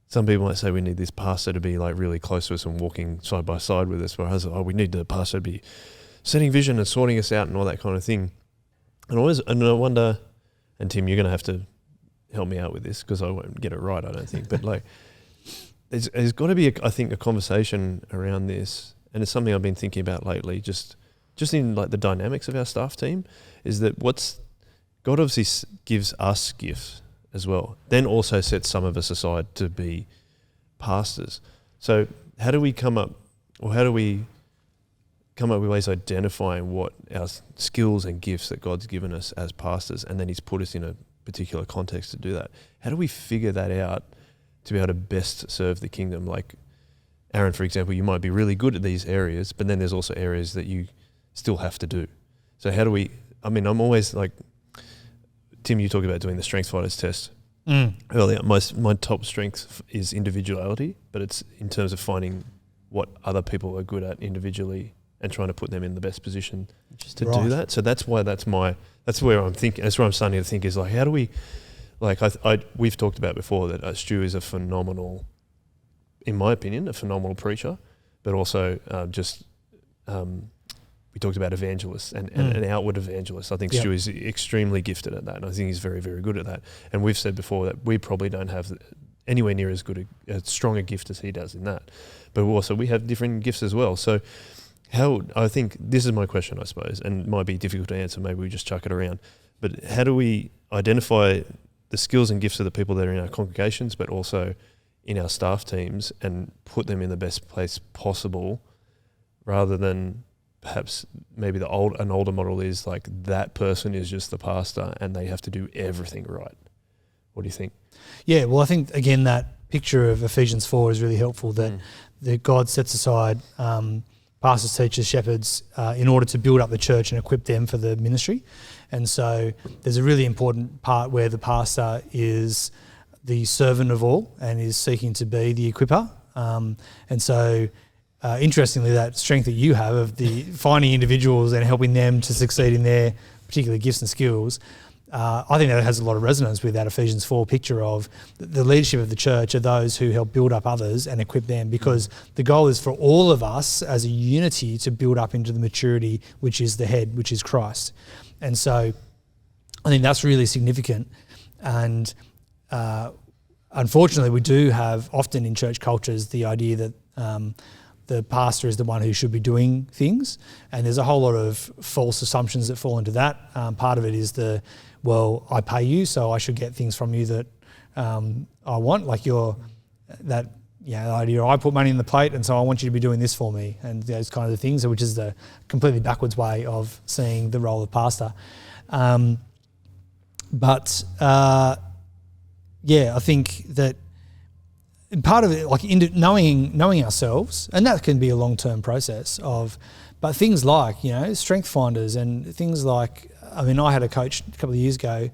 some people might say we need this pastor to be like really close to us and walking side by side with us, whereas we need the pastor to be setting vision and sorting us out and all that kind of thing. And I wonder, and Tim, you're going to have to help me out with this because I won't get it right, I don't think. But like, there's got to be, I think, a conversation around this, and it's something I've been thinking about lately, just in like the dynamics of our staff team, is that God obviously gives us gifts as well, then also sets some of us aside to be pastors. So how do we come up with ways of identifying what our skills and gifts that God's given us as pastors, and then he's put us in a particular context to do that? How do we figure that out to be able to best serve the kingdom? Like Aaron, for example, you might be really good at these areas, but then there's also areas that you still have to do. So how do we, I'm always like, Tim, you talk about doing the Strengths Fighters test earlier. My top strength is individuality, but it's in terms of finding what other people are good at individually and trying to put them in the best position to do that. So that's where I'm thinking. That's where I'm starting to think is like, how do we, like we've talked about before that Stu is a phenomenal, in my opinion, a phenomenal preacher, but also we talked about evangelists and an outward evangelist. I think Stu is extremely gifted at that, and I think he's very, very good at that. And we've said before that we probably don't have anywhere near as good a strong a gift as he does in that. But also we have different gifts as well. So I think this is my question, I suppose, and it might be difficult to answer. Maybe we just chuck it around. But how do we identify the skills and gifts of the people that are in our congregations, but also in our staff teams, and put them in the best place possible, rather than perhaps maybe an older model is like that person is just the pastor and they have to do everything right? What do you think? Yeah, well, I think, again, that picture of Ephesians 4 is really helpful, that God sets aside pastors, teachers, shepherds in order to build up the church and equip them for the ministry. And so there's a really important part where the pastor is the servant of all and is seeking to be the equipper. And so interestingly, that strength that you have of the finding individuals and helping them to succeed in their particular gifts and skills, I think that has a lot of resonance with that Ephesians 4 picture of the leadership of the church are those who help build up others and equip them, because the goal is for all of us as a unity to build up into the maturity, which is the head, which is Christ. And so I think that's really significant. And unfortunately, we do have often in church cultures the idea that the pastor is the one who should be doing things, and there's a whole lot of false assumptions that fall into that. Part of it is I pay you, so I should get things from you that I want, like the idea, I put money in the plate, and so I want you to be doing this for me, and those kinds of things, which is the completely backwards way of seeing the role of pastor. I think that part of it, like knowing ourselves, and that can be a long-term process but things like, strength finders and things like, I had a coach a couple of years ago,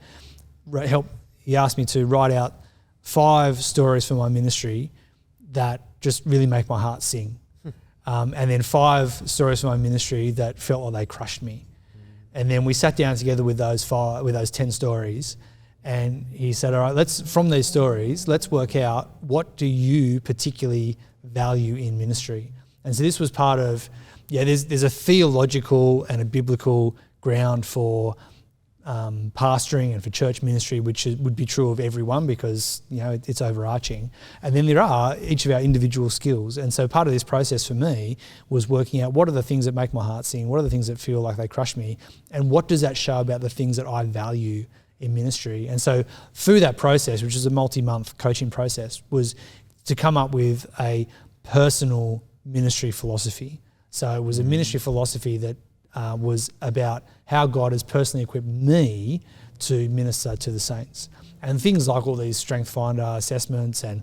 he asked me to write out 5 stories for my ministry that just really make my heart sing. And then 5 stories for my ministry that felt like they crushed me. And then we sat down together with those 10 stories, and he said, all right, from these stories, let's work out, what do you particularly value in ministry? And so this was part of, there's a theological and a biblical ground for pastoring and for church ministry, which would be true of everyone because, it's overarching. And then there are each of our individual skills. And so part of this process for me was working out, what are the things that make my heart sing? What are the things that feel like they crush me? And what does that show about the things that I value in ministry? And so through that process, which is a multi-month coaching process, was to come up with a personal ministry philosophy. So it was a ministry philosophy that was about how God has personally equipped me to minister to the saints. And things like all these strength finder assessments and,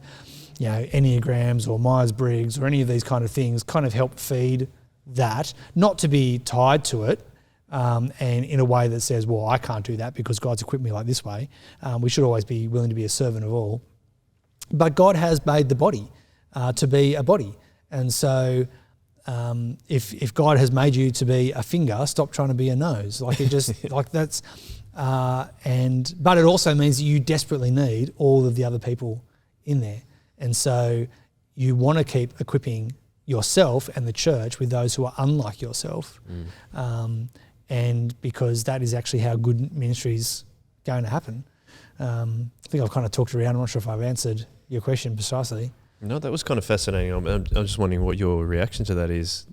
Enneagrams or Myers-Briggs or any of these kind of things kind of help feed that, not to be tied to it, and in a way that says, well, I can't do that because God's equipped me like this way. We should always be willing to be a servant of all. But God has made the body to be a body. And so if God has made you to be a finger, stop trying to be a nose. But it also means that you desperately need all of the other people in there. And so you want to keep equipping yourself and the church with those who are unlike yourself. And because that is actually how good ministry is going to happen. I think I've kind of talked around. I'm not sure if I've answered your question precisely. No, that was kind of fascinating. I'm just wondering what your reaction to that is,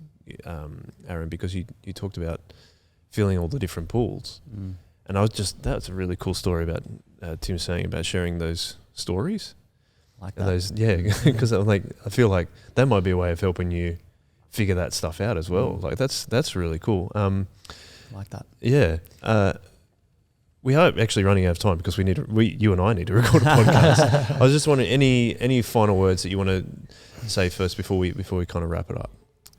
Aaron, because you talked about filling all the different pools. And that's a really cool story about Tim saying about sharing those stories. Like that. Because I feel like that might be a way of helping you figure that stuff out as well. Like that's really cool. Like that. Yeah. We are actually running out of time because you and I need to record a podcast. I was just wondering, any final words that you want to say first before we kind of wrap it up?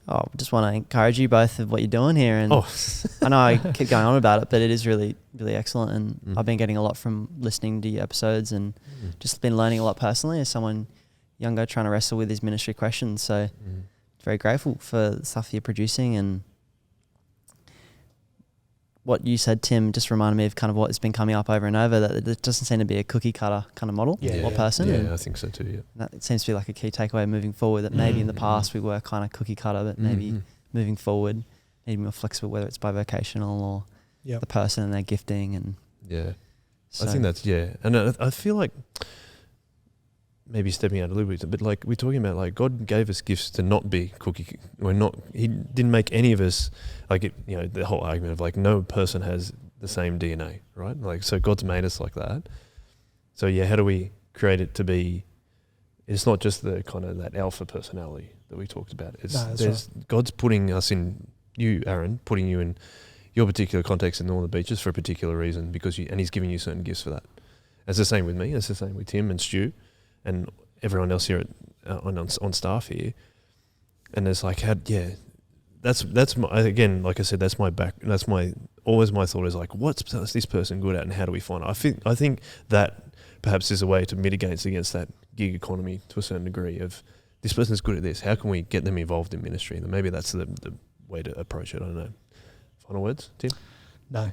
I just want to encourage you both of what you're doing here. And I know I keep going on about it, but it is really, really excellent. And I've been getting a lot from listening to your episodes and just been learning a lot personally as someone younger trying to wrestle with these ministry questions. So very grateful for the stuff you're producing. And what you said, Tim, just reminded me of kind of what has been coming up over and over, that it doesn't seem to be a cookie cutter kind of model or person. Yeah, I think so too, yeah. That seems to be like a key takeaway moving forward, that maybe in the past we were kind of cookie cutter, but maybe moving forward need to be more flexible, whether it's bivocational or Yep. the person and their gifting. And Yeah. so I think that's, and I feel like maybe stepping out a little bit, but like we're talking about, like God gave us gifts to not be cookie. He didn't make any of us like it. You know, the whole argument of like no person has the same DNA, right? Like, so God's made us like that. So yeah, how do we create it to be? It's not just the kind of that alpha personality that we talked about. God's putting us in you, Aaron, putting you in your particular context in all the beaches for a particular reason, and He's giving you certain gifts for that. It's the same with me. It's the same with Tim and Stu and everyone else here on staff here. And it's like, that's my, again, like I said, that's my always my thought is like, what's this person good at and how do we find it? I think that perhaps is a way to mitigate against that gig economy to a certain degree of this person's good at this. How can we get them involved in ministry? And maybe that's the way to approach it. I don't know. Final words, Tim? No.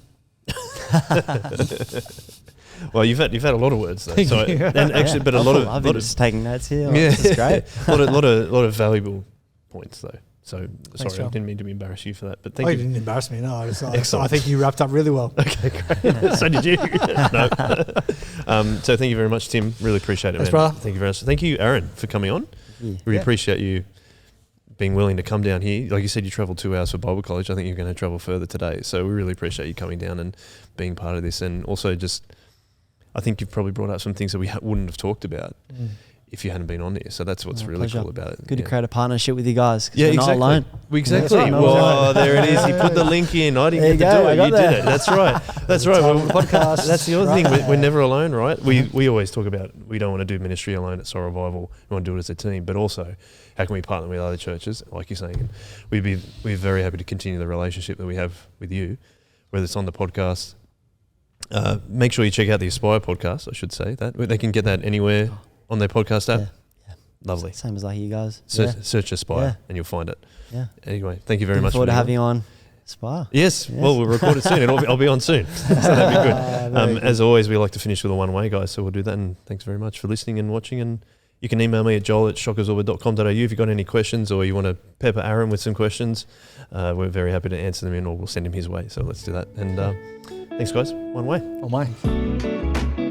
Well, you've had a lot of words though. So and actually, but I've been just taking notes here. Yeah, this is great. a lot of valuable points though. So Thanks, sorry, I John. didn't mean to embarrass you for that. But thank You you. didn't embarrass me. No, Excellent. I think you wrapped up really well. Okay, great. So did you. No. So thank you very much, Tim. Really appreciate it, Thanks, man. brother. Thank you very much. Thank you, Aaron, for coming on. Yeah. Really appreciate you being willing to come down here. Like you said, you travelled 2 hours for Bible college. I think you're going to travel further today. So we really appreciate you coming down and being part of this. And also just, I think you've probably brought up some things that we wouldn't have talked about if you hadn't been on here. So that's what's really pleasure. cool about it. Good to create a partnership with you guys. Yeah, we're exactly. not alone. Exactly. Yeah, that's right. Well, there it is. He put the link in. I didn't get to do it. You did it. That's right. That's right. Well, Podcast. that's the other thing. We're never alone, right? We always talk about we don't want to do ministry alone at Soul Revival. We want to do it as a team. But also, how can we partner with other churches, like you're saying? And we're very happy to continue the relationship that we have with you, whether it's on the podcast. Make sure you check out the Aspire podcast, I should say. That they can get that anywhere on their podcast app. Yeah. Lovely. Same as like you guys. Search Aspire and you'll find it. Yeah. Anyway, thank you very Looking much forward to having you on Aspire. Yes. Well, we'll record it soon. I'll be on soon. So that'd be good. As always, we like to finish with a one-way, guys. So we'll do that. And thanks very much for listening and watching. And you can email me at joel@shockersorber.com.au if you've got any questions or you want to pepper Aaron with some questions. We're very happy to answer them in or we'll send him his way. So let's do that. And thanks, guys. One way. On my.